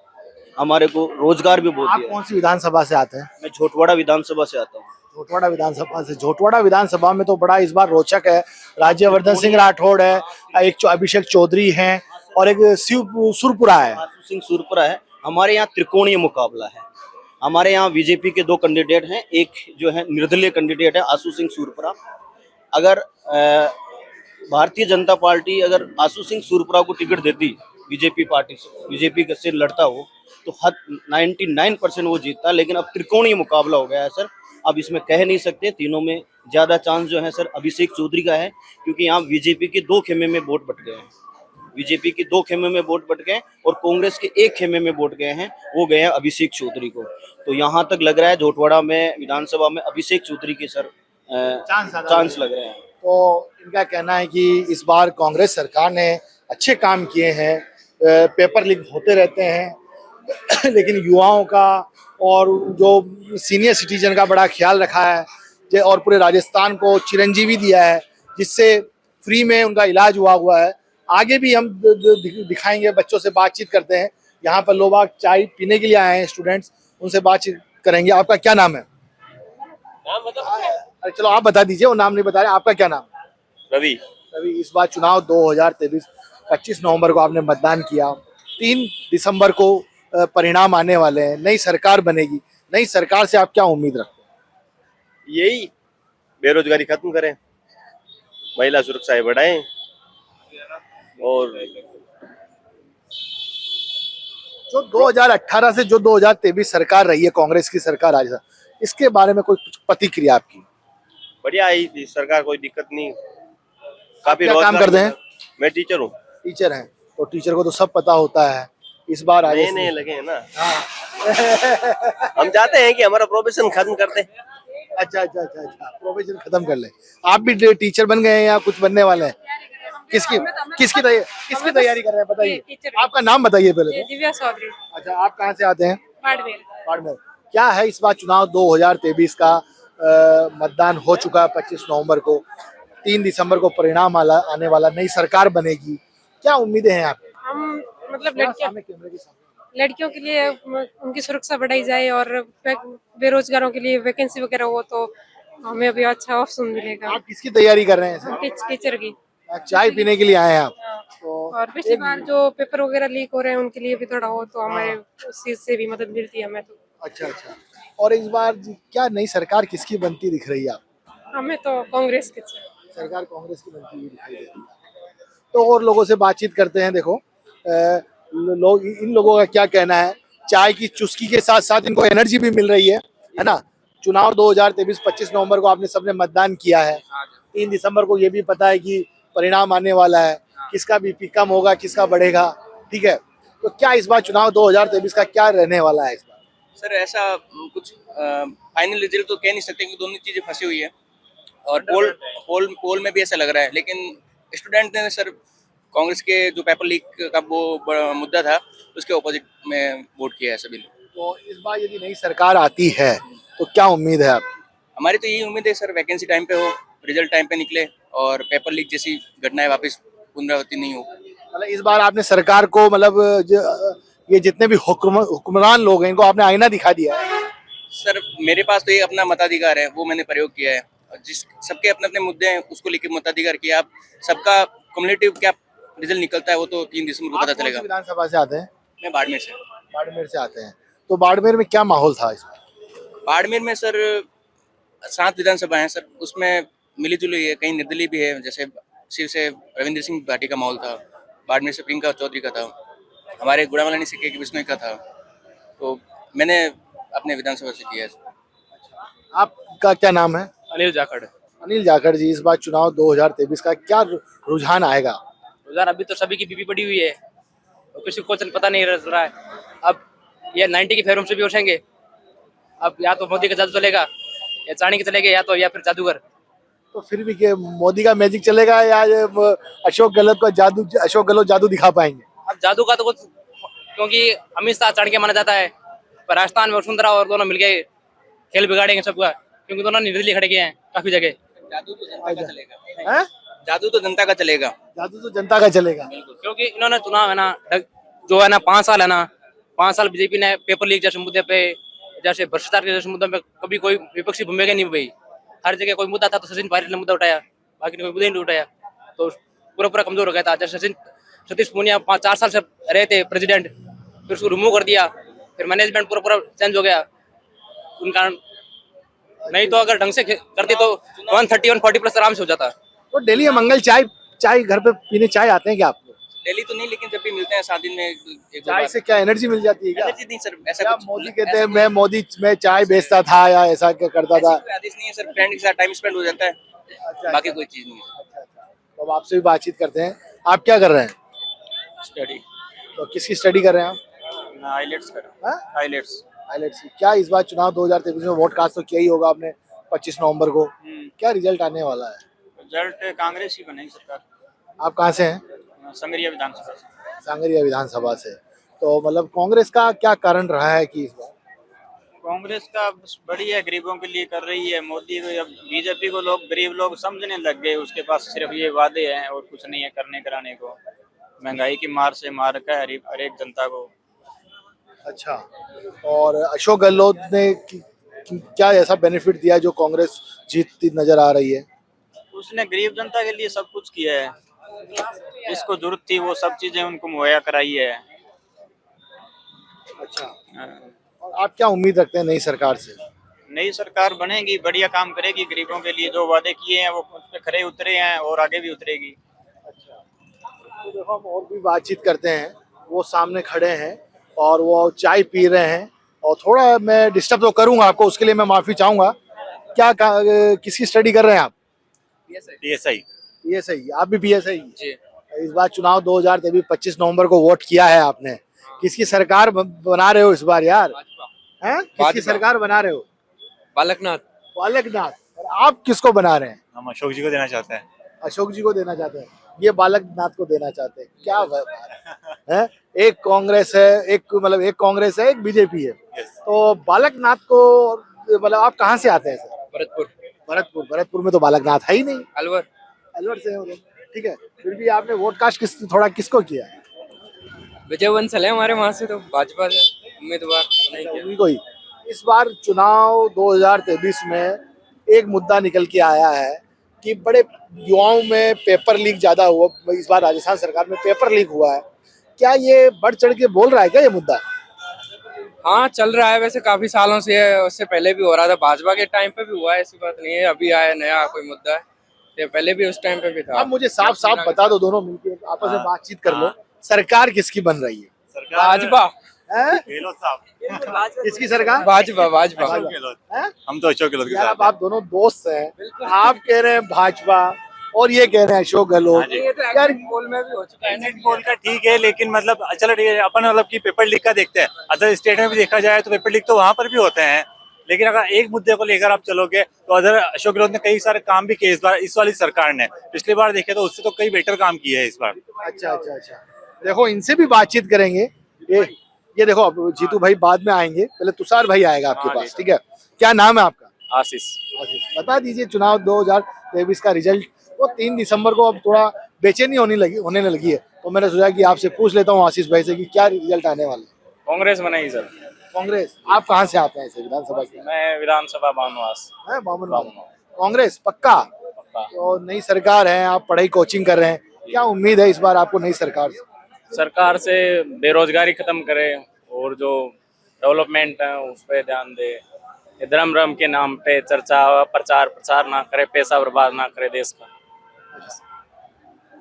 हमारे को रोजगार भी बहुत दिया है। कौन सी विधानसभा से आते हैं? मैं झोटवाड़ा विधानसभा से आता हूँ। झोटवाड़ा विधानसभा से। झोटवाड़ा विधानसभा में तो बड़ा इस बार रोचक है। राज्यवर्धन सिंह राठौड़ है, एक अभिषेक चौधरी हैं और एक शिव सुरपुरा है। आशु सिंह सुरपुरा है। हमारे यहाँ त्रिकोणीय मुकाबला है। हमारे यहाँ बीजेपी के 2 कैंडिडेट हैं, एक जो है निर्दलीय कैंडिडेट है आशु सिंह सुरपुरा। अगर भारतीय जनता पार्टी अगर आशु सिंह सुरपुरा को टिकट देती बीजेपी पार्टी से, बीजेपी से लड़ता हो, तो 99% वो जीतता। लेकिन अब त्रिकोणीय मुकाबला हो गया है सर। अब इसमें कह नहीं सकते, तीनों में ज्यादा चांस जो है सर अभिषेक चौधरी का है, क्योंकि यहाँ बीजेपी के 2 खेमे में वोट बट गए हैं। बीजेपी के 2 खेमे में वोट बट गए और कांग्रेस के 1 खेमे में वोट गए हैं, वो गए हैं अभिषेक चौधरी को। तो यहाँ तक लग रहा है झोटवाड़ा में विधानसभा में अभिषेक चौधरी के सर चांस लग रहे हैं। तो इनका कहना है कि इस बार कांग्रेस सरकार ने अच्छे काम किए हैं। पेपर लीक होते रहते हैं लेकिन युवाओं का और जो सीनियर सिटीजन का बड़ा ख्याल रखा है और पूरे राजस्थान को चिरंजीवी दिया है, जिससे फ्री में उनका इलाज हुआ है। आगे भी हम दिखाएंगे, बच्चों से बातचीत करते हैं। यहाँ पर लोग चाय पीने के लिए आए हैं, स्टूडेंट्स, उनसे बातचीत करेंगे। आपका क्या नाम है? अरे चलो आप बता दीजिए, वो नाम नहीं बता रहे। आपका क्या नाम है? रवि। रवि, इस बार चुनाव 2023 25 नवंबर को आपने मतदान किया, 3 दिसंबर को परिणाम आने वाले हैं, नई सरकार बनेगी। नई सरकार से आप क्या उम्मीद रखते हैं? यही बेरोजगारी खत्म करें, महिला सुरक्षा बढ़ाएं और जो 2018 से जो 2023 सरकार रही है, कांग्रेस की सरकार आज, इसके बारे में कोई प्रतिक्रिया आपकी? बढ़िया आई थी सरकार, कोई दिक्कत नहीं। काफी क्या काम करते हैं? मैं टीचर हूँ। टीचर हैं, तो टीचर को तो सब पता होता है। इस बार नहीं लगे हैं ना। हम चाहते हैं कि हमारा प्रोफेशन खत्म कर दे। अच्छा, प्रोफेशन खत्म कर ले। आप भी टीचर बन गए हैं या कुछ बनने वाले हैं? किसकी तैयारी कर रहे हैं बताइए? आपका नाम बताइए पहले। दिव्या चौधरी। अच्छा, आप कहाँ से आते हैं? बाड़मेर। क्या है इस बार चुनाव 2023 का? मतदान हो चुका है 25 नवंबर को, 3 दिसंबर को परिणाम आने वाला, नई सरकार बनेगी। क्या उम्मीदें हैं आपकी? हम मतलब लड़कियों के लिए उनकी सुरक्षा बढ़ाई जाए और बेरोजगारों के लिए वैकेंसी वगैरह हो तो हमें अभी अच्छा ऑप्शन मिलेगा। आप किसकी तैयारी कर रहे हैं? टीचर की। चाय पीने के लिए आए हैं आप? और पिछली बार जो पेपर वगैरह लीक हो रहे हैं उनके लिए भी थोड़ा हो तो हमारे उस चीज से भी मदद मिलती है हमें तो। अच्छा। और इस बार क्या नई सरकार किसकी बनती दिख रही है आप? हमें तो कांग्रेस की सरकार कांग्रेस की बनती हुई दिखाई दे रही है। तो और लोगों से बातचीत करते हैं। देखो लोग, इन लोगों का क्या कहना है? चाय की चुस्की के साथ साथ इनको एनर्जी भी मिल रही है ना? चुनाव 2023 25 नवंबर को आपने सबने मतदान किया है। 3 दिसंबर को ये भी पता है कि परिणाम आने वाला है, किसका बीपी कम होगा, किसका बढ़ेगा, ठीक है? तो क्या इस बार चुनाव 2023 का क्या रहने वाला है इस बार? सर ऐसा कुछ फाइनल रिजल्ट तो कह नहीं सकते कि दोनों चीजें फंसी हुई है और पोल में भी ऐसा लग रहा है, लेकिन स्टूडेंट ने सर कांग्रेस के जो पेपर लीक का वो बड़ा मुद्दा था उसके ऑपोजिट में वोट किया है सभी लोग। तो इस बार यदि नई सरकार आती है तो क्या उम्मीद है आपकी? हमारी तो यही उम्मीद है सर, वैकेंसी टाइम पे हो, रिजल्ट टाइम पे निकले और पेपर लीक जैसी घटनाएं वापस पुनरावृत्ति नहीं हो। मतलब इस बार आपने सरकार को, मतलब ये जितने भी हुक्मरान लोग हैं इनको आपने आईना दिखा दिया है? सर मेरे पास तो ये अपना मताधिकार है, वो मैंने प्रयोग किया है और जिस सबके अपने अपने मुद्दे हैं उसको लेकर मताधिकार किया। आप सबका कम्युनिटिव क्या रिजल्ट निकलता है वो तो 3 दिसंबर को पता आप कौन सी चलेगा। विधानसभा से आते हैं? मैं बाड़मेर से। बाड़मेर से आते हैं, तो बाड़मेर में क्या माहौल था इस बार? बाड़मेर में सर 7 विधानसभा है सर, उसमें मिली जुली है, कहीं निर्दलीय भी है, जैसे शिव से रविंद्र सिंह भाटी का माहौल था, बाड़मेर से प्रियंका चौधरी का था, हमारे गुड़ामलानी सिक्के की बिश्नोई का था, तो मैंने अपने विधानसभा से किया है। आपका क्या नाम है? अनिल जाखड़। अनिल जाखड़ जी, इस बार चुनाव 2023 का क्या रुझान आएगा? रुझान अभी तो सभी की बीपी बढ़ी हुई है और किसी को कुछ पता नहीं चल रहा है। अब ये 90 की फेरों से भी उठेंगे, अब या तो मोदी का जादू चलेगा या चाणक्य चलेगा या फिर जादूगर। तो फिर भी क्या मोदी का मैजिक चलेगा या अशोक गहलोत जादू दिखा पाएंगे? अब जादू का तो कुछ, क्योंकि अमित शाह चाणक्य माना जाता है, पर राजस्थान में वसुंधरा और दोनों मिलके खेल बिगाड़ेंगे सबका, क्योंकि दोनों निर्दलीय खड़े किए हैं काफी जगह। जादू तो जनता का चलेगा। जादू तो जनता का चलेगा। जादू तो जनता का चलेगा, क्योंकि इन्होंने चुनाव है ना, जो है ना 5 साल है ना, 5 साल बीजेपी ने पेपर लीक जैसे मुद्दे पे, जैसे भ्रष्टाचार के जैसे मुद्दों पे कभी कोई विपक्षी भूमिका नहीं हुई। हर जगह कोई मुद्दा था तो सचिन पायलट ने मुद्दा उठाया, बाकी ने कोई मुद्दा नहीं उठाया, तो पूरा कमजोर हो गया था। जैसे सतीश पूनिया 4 साल से रहे थे प्रेसिडेंट, फिर उसको रिमूव कर दिया, फिर मैनेजमेंट पूरा चेंज हो गया उनका। नहीं तो अगर ढंग से करते तो 130 140 प्लस आराम से हो जाता। तो डेली में मंगल चाय घर पे पीने चाय आते हैं क्या आप? डेली तो नहीं, लेकिन जब भी मिलते हैं 7 दिन में एक चाय से क्या एनर्जी मिल जाती है क्या? एनर्जी नहीं सर, ऐसा क्या कुछ मोदी कहते हैं मैं चाय बेचता था या ऐसा क्या करता था? कोई आदेश नहीं है सर, फ्रेंड के साथ टाइम स्पेंड हो जाता है, बाकी कोई चीज नहीं है। तो अब आपसे भी बातचीत करते हैं। आप क्या कर रहे हैं? स्टडी। तो किसकी स्टडी कर रहे हैं आप? आइलेट्स कर रहा हूं। आइलेट्स। आइलेट्स की। क्या इस बार चुनाव 2023 में वोट कास्ट तो किया ही होगा आपने 25 नवंबर को, क्या रिजल्ट आने वाला है? रिजल्ट कांग्रेस ही बनेगी सरकार। आप कहाँ से हैं? संगरिया विधानसभा से। सांगरिया विधानसभा से। तो मतलब कांग्रेस का क्या कारण रहा है कि इस बार? कांग्रेस का बस बड़ी है, गरीबों के लिए कर रही है। मोदी को, अब बीजेपी को गरीब लोग समझने लग गए, उसके पास सिर्फ ये वादे हैं और कुछ नहीं है करने कराने को। महंगाई की मार से मार रखा है हर एक जनता को। अच्छा, और अशोक गहलोत ने क्या ऐसा बेनिफिट दिया जो कांग्रेस जीतती नजर आ रही है? उसने गरीब जनता के लिए सब कुछ किया है, जिसको जरूरत थी वो सब चीजें उनको मुहैया कराई है। अच्छा, और आप क्या उम्मीद रखते हैं नई सरकार से? नई सरकार बनेगी, बढ़िया काम करेगी, गरीबों के लिए जो वादे किए हैं वो उस पे खरे उतरे हैं और आगे भी उतरेगी। अच्छा, तो देखो हम और भी बातचीत करते हैं। वो सामने खड़े हैं और वो चाय पी रहे हैं, और थोड़ा मैं डिस्टर्ब तो करूंगा आपको, उसके लिए मैं माफी चाहूंगा। क्या किसकी स्टडी कर रहे हैं आप? PSI। आप भी PSI जी? इस बार चुनाव 2023 25 नवंबर को वोट किया है आपने, किसकी सरकार बना रहे हो इस बार यार? हैं, किसकी सरकार बना रहे हो? बालकनाथ। और आप किसको बना रहे हैं? हम अशोक जी को देना चाहते हैं। अशोक जी को देना चाहते हैं, ये बालकनाथ को देना चाहते हैं। क्या है? एक कांग्रेस है, एक कांग्रेस है, एक बीजेपी है। तो बालकनाथ को, मतलब आप कहाँ से आते हैं सर? भरतपुर में तो बालकनाथ है ही नहीं। अलवर से हो गए, ठीक है। फिर भी आपने वोट कास्ट किसको किया? विजय बंसल है हमारे वहाँ से, तो भाजपा से उम्मीदवार नहीं कोई। इस बार चुनाव 2023 में एक मुद्दा निकल के आया है कि बड़े युवाओं में पेपर लीक ज्यादा हुआ। इस बार राजस्थान सरकार में पेपर लीक हुआ है, क्या ये बढ़ चढ़ के बोल रहा है क्या ये मुद्दा? हाँ, चल रहा है वैसे काफी सालों से है, उससे पहले भी हो रहा था, भाजपा के टाइम पे भी हुआ है, ऐसी बात नहीं है अभी आया नया कोई मुद्दा है, ये पहले भी उस टाइम पे भी था। आप मुझे साफ बता दो, दोनों मिलकर आपस में बातचीत कर लो, सरकार किसकी बन रही है? भाजपा। गहलोत साहब। किसकी सरकार? भाजपा भाजपा। हैं? हम तो अशोक गहलोत के यार साथ अब आप दोनों दोस्त हैं, आप कह रहे हैं भाजपा और ये कह रहे हैं अशोक गहलोत। यार पोल में भी हो चुका है। एग्जिट पोल का ठीक है, लेकिन मतलब चलो ठीक है, अपन मतलब की पेपर लीक का देखते हैं, अदर स्टेट में भी देखा जाए तो पेपर लीक तो वहां पर भी होते हैं, लेकिन अगर एक मुद्दे को लेकर आप चलोगे तो अदर अशोक गहलोत ने कई सारे काम भी किए इस बार, इस वाली सरकार ने। पिछली बार देखे तो उससे तो कई बेटर काम किए हैं इस बार। अच्छा अच्छा अच्छा, देखो इनसे भी बातचीत करेंगे। ये देखो अब जीतू भाई बाद में आएंगे, पहले तुषार भाई आएगा आपके पास, ठीक है? क्या नाम है आपका? आशीष। बता दीजिए, चुनाव 2023 का रिजल्ट वो 3 दिसंबर को अब थोड़ा बेचैनी होने लगी है, तो मैंने सोचा कि आपसे पूछ लेता हूँ आशीष भाई से कि क्या रिजल्ट आने वाला है। कांग्रेस बनाई सर। कांग्रेस। आप कहाँ से आते हैं विधानसभा से? मैं विधानसभा बामनवास। है बामन। कांग्रेस पक्का? तो नई सरकार है, आप पढ़ाई कोचिंग कर रहे हैं, क्या उम्मीद है इस बार आपको नई सरकार से? सरकार से बेरोजगारी खत्म करे और जो डेवलपमेंट है उस पर ध्यान दे, ये धर्म के नाम पे चर्चा प्रचार ना करे, पैसा बर्बाद ना करे देश का।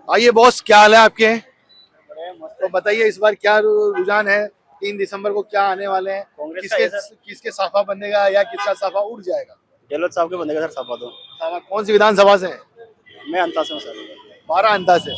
आइए बॉस, क्या हाल है आपके? तो बताइए इस बार क्या रुझान है, 3 दिसंबर को क्या आने वाले हैं? किसके साफा बनेगा या किसका साफा उड़ जाएगा? गहलोत साहब के बंदेगा सर साफा तो। साफा कौन सी विधानसभा से है? मैं अंता से हूँ सर। 12 अंता से।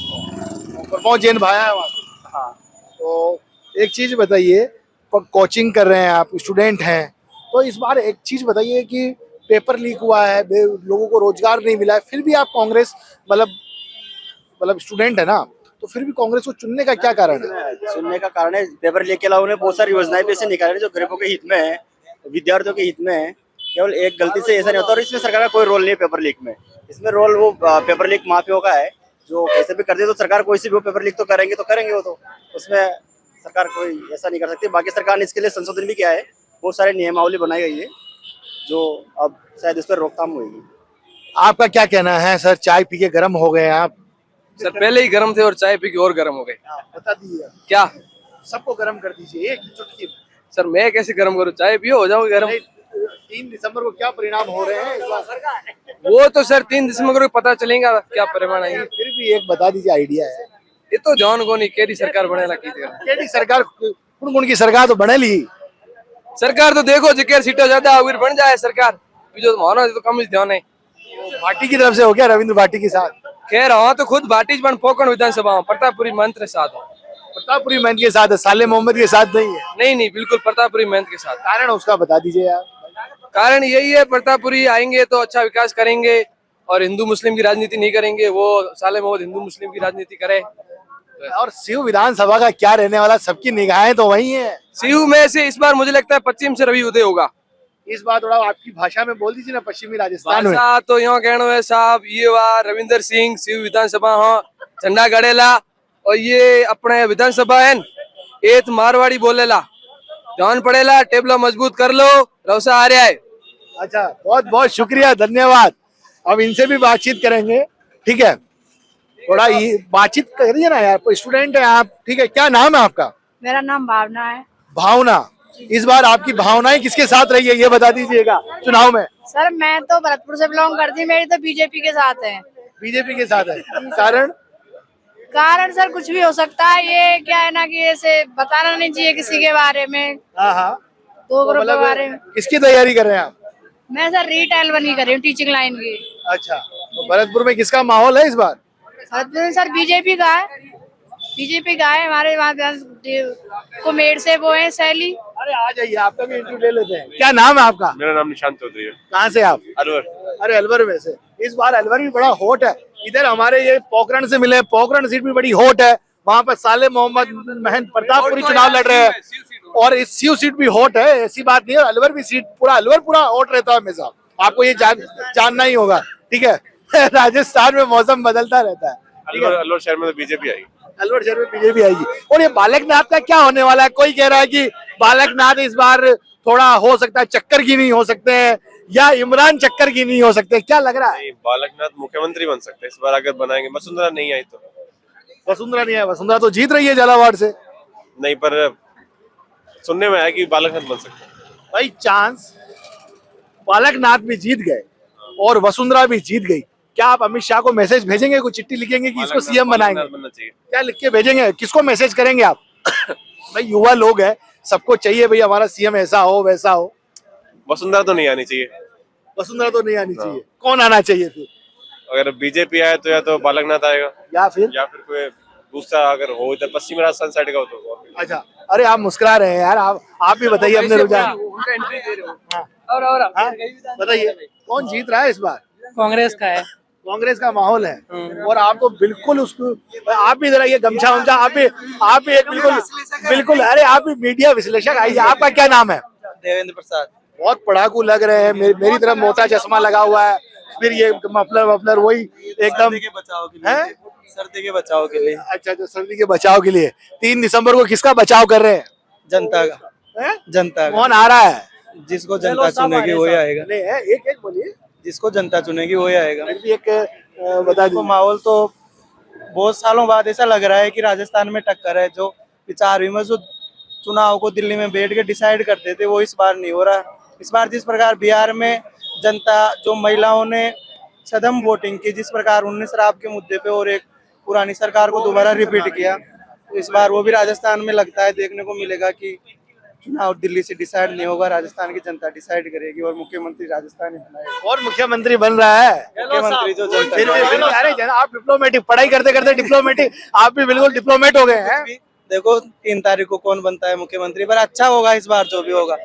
प्रमोद जैन भाया है वहाँ से। हाँ। तो एक चीज बताइए, कोचिंग कर रहे हैं आप, स्टूडेंट हैं, तो इस बार एक चीज बताइए कि पेपर लीक हुआ है, लोगों को रोजगार नहीं मिला है, फिर भी आप कांग्रेस मतलब स्टूडेंट है ना, तो फिर भी कांग्रेस को चुनने का क्या कारण है? सुनने का कारण है पेपर लीक के अलावा उन्हें बहुत सारी योजनाएं भी ऐसे निकाले जो गरीबों के हित में है, विद्यार्थियों के हित में है। केवल एक गलती से ऐसा नहीं होता, और इसमें सरकार का कोई रोल नहीं है पेपर लीक में। इसमें रोल वो पेपर लीक माफियों का है, जो कैसे भी कर दे तो सरकार कोई सी भी पेपर लीक तो करेंगे वो तो, उसमें सरकार कोई ऐसा नहीं कर सकती। बाकी सरकार ने इसके लिए संशोधन भी किया है, बहुत सारे नियमावली बनाई गई है जो अब शायद इस पर रोकथाम होगी। आपका क्या कहना है सर? चाय पी के गर्म हो गए हैं आप? सर पहले ही गर्म थे और चाय पी के और गर्म हो गए। बता दीजिए, क्या सबको गर्म कर दीजिए एक चुटकी में। सर मैं कैसे गर्म करूँ, चाय पियो हो जाओगे गर्म। 3 दिसंबर को क्या परिणाम हो रहे हैं इस बार? वो तो सर 3 दिसंबर को पता चलेगा क्या परिणाम है। फिर भी एक बता दीजिए, आइडिया है? ये तो जॉन गोनी केडी सरकार बनेला की केडी सरकार कौन की सरकार तो बने ली सरकार तो देखो जिक्र सीटों ज्यादा अगर बन जाए सरकार, जो मानो तो कम ध्यान है। भाटी की तरफ से हो गया, रविंद्र भाटी के साथ कह रहा हूँ तो खुद भाटी बन पोकरण विधानसभा प्रतापपुरी मंत्र साथ हो। प्रतापपुरी महंत के साथ है, साले मोहम्मद के साथ नहीं है? नहीं बिल्कुल प्रतापपुरी महंत के साथ। कारण उसका बता दीजिए यार। कारण यही है, प्रतापपुरी आएंगे तो अच्छा विकास करेंगे और हिंदू मुस्लिम की राजनीति नहीं करेंगे, वो साले मोहम्मद हिंदू मुस्लिम की राजनीति करे। और सीयू विधानसभा का क्या रहने वाला, सबकी निगाहें तो वही है। सीयू में से इस बार मुझे लगता है पश्चिम से रवि उदय होगा। इस बार थोड़ा आपकी भाषा में बोल दीजिए ना, पश्चिमी राजस्थान में। तो यहाँ कहना है साहब, ये वाह रविंदर सिंह सीयू विधानसभा हाँ झंडा गड़ेला, और ये अपने विधानसभा है एत मारवाड़ी बोलेला, ध्यान पड़ेला, टेबला मजबूत कर लो, रवसा आ रहा है। अच्छा, बहुत बहुत शुक्रिया, धन्यवाद। अब इनसे भी बातचीत करेंगे, ठीक है? थोड़ा बातचीत करिए ना यार, स्टूडेंट है आप, ठीक है? क्या नाम है आपका? मेरा नाम भावना है। भावना, इस बार आपकी भावनाएं किसके साथ रही है ये बता दीजिएगा चुनाव में? सर मैं तो भरतपुर से बिलोंग करती हूँ, मेरी तो बीजेपी के साथ है। बीजेपी के साथ है? कारण सर कुछ भी हो सकता है, ये क्या है ना कि ऐसे बताना नहीं चाहिए किसी के बारे में। हाँ। दो ग्रुप के बारे में। किसकी तैयारी कर रहे हैं आप? मैं सर रीटेल बनी कर रही हूँ, टीचिंग लाइन की। अच्छा, तो भरतपुर में किसका माहौल है इस बार? भरतपुर में सर बीजेपी का है, हमारे वहाँ कुमेर से वो है सैली। अरे आ जाइए, आपका भी इंटरव्यू ले लेते हैं। क्या नाम है आपका? मेरा नाम निशांत चौधरी है। कहाँ से आप? अलवर। अरे अलवर में से। इस बार अलवर भी बड़ा हॉट है, इधर हमारे ये पोखरण से मिले, पोखरण सीट भी बड़ी हॉट है, वहाँ पर साले मोहम्मद महंत प्रतापपुरी चुनाव लड़ रहे हैं, और इस सीयू सीट भी हॉट है, ऐसी बात नहीं है। अलवर भी सीट अलवर पूरा हॉट रहता है हमेशा, आपको ये जानना ही होगा, ठीक है? राजस्थान में मौसम बदलता रहता है। अलवर शहर में तो बीजेपी आएगी। अलवर शहर में बीजेपी आएगी। और ये बालकनाथ का क्या होने वाला है? कोई कह रहा है कि बालकनाथ इस बार थोड़ा हो सकता है चक्कर की नहीं हो सकते हैं, या इमरान चक्कर की नहीं हो सकते, क्या लग रहा है? बालकनाथ मुख्यमंत्री बन सकते हैं इस बार अगर बनाएंगे। वसुंधरा नहीं आई तो। वसुंधरा नहीं है? वसुंधरा तो जीत रही है झालावाड़ से। नहीं, पर सुनने में आया कि बालकनाथ बन सकते हैं। भाई चांस बालकनाथ भी जीत गए और वसुंधरा भी जीत गई, क्या आप अमित शाह को मैसेज भेजेंगे, कुछ चिट्ठी लिखेंगे कि इसको सीएम बनाएंगे? क्या लिख के भेजेंगे, किसको मैसेज करेंगे आप? भाई युवा लोग है, सबको चाहिए भाई हमारा सीएम ऐसा हो वैसा हो। वसुंधरा तो नहीं आनी चाहिए। वसुंधरा तो नहीं आनी चाहिए, कौन आना चाहिए फिर? अगर बीजेपी आए तो या तो बालकनाथ आएगा या फिर कोई दूसरा अगर हो इधर पश्चिमी राजस्थान साइड का हो तो। अच्छा, अरे आप मुस्कुरा रहे हैं यार, आप भी बताइए अपने रुझान। और हाँ, बताइए कौन जीत रहा है इस बार? कांग्रेस का है। कांग्रेस का माहौल है और आप तो बिल्कुल उसको, आप भी जरा ये गमछा वमछा, आप भी एक बिल्कुल अरे आप भी मीडिया विश्लेषक आइए। आपका क्या नाम है? देवेंद्र प्रसाद। बहुत पढ़ाकू लग रहे हैं, मेरी तरफ मोटा चश्मा लगा हुआ है, फिर ये मफलर वही एकदम बचाव के है, सर्दी के बचाव के लिए। अच्छा, जो सर्दी के बचाव के लिए 3 दिसंबर को किसका बचाव कर रहे हैं? जनता का। जनता कौन आ रहा है? जिसको जनता चुनेगी वही आएगा। नहीं, एक बोलिए। जिसको जनता चुनेगी वही आएगा। फिर भी एक बता दीजिए। माहौल तो बहुत सालों बाद ऐसा लग रहा है कि राजस्थान में टक्कर है। जो विचार विमर्श जो चुनाव को दिल्ली में बैठ के डिसाइड करते थे वो इस बार नहीं हो रहा। इस बार जिस प्रकार बिहार में जनता, जो महिलाओं ने सदम वोटिंग की, जिस प्रकार उन्होंने शराब के मुद्दे पे और एक पुरानी सरकार को दोबारा रिपीट किया, तो इस बार वो भी राजस्थान में लगता है देखने को मिलेगा कि चुनाव दिल्ली से डिसाइड नहीं होगा, राजस्थान की जनता डिसाइड करेगी और मुख्यमंत्री राजस्थान ही बनाएगा। और मुख्यमंत्री बन रहा है मुख्यमंत्री जो जनता फिर अरे आप डिप्लोमेटिक पढ़ाई करते करते डिप्लोमेटिक, आप भी बिल्कुल डिप्लोमेट हो गए हैं। देखो 3 तारीख को कौन बनता है मुख्यमंत्री, पर अच्छा होगा इस बार जो भी होगा।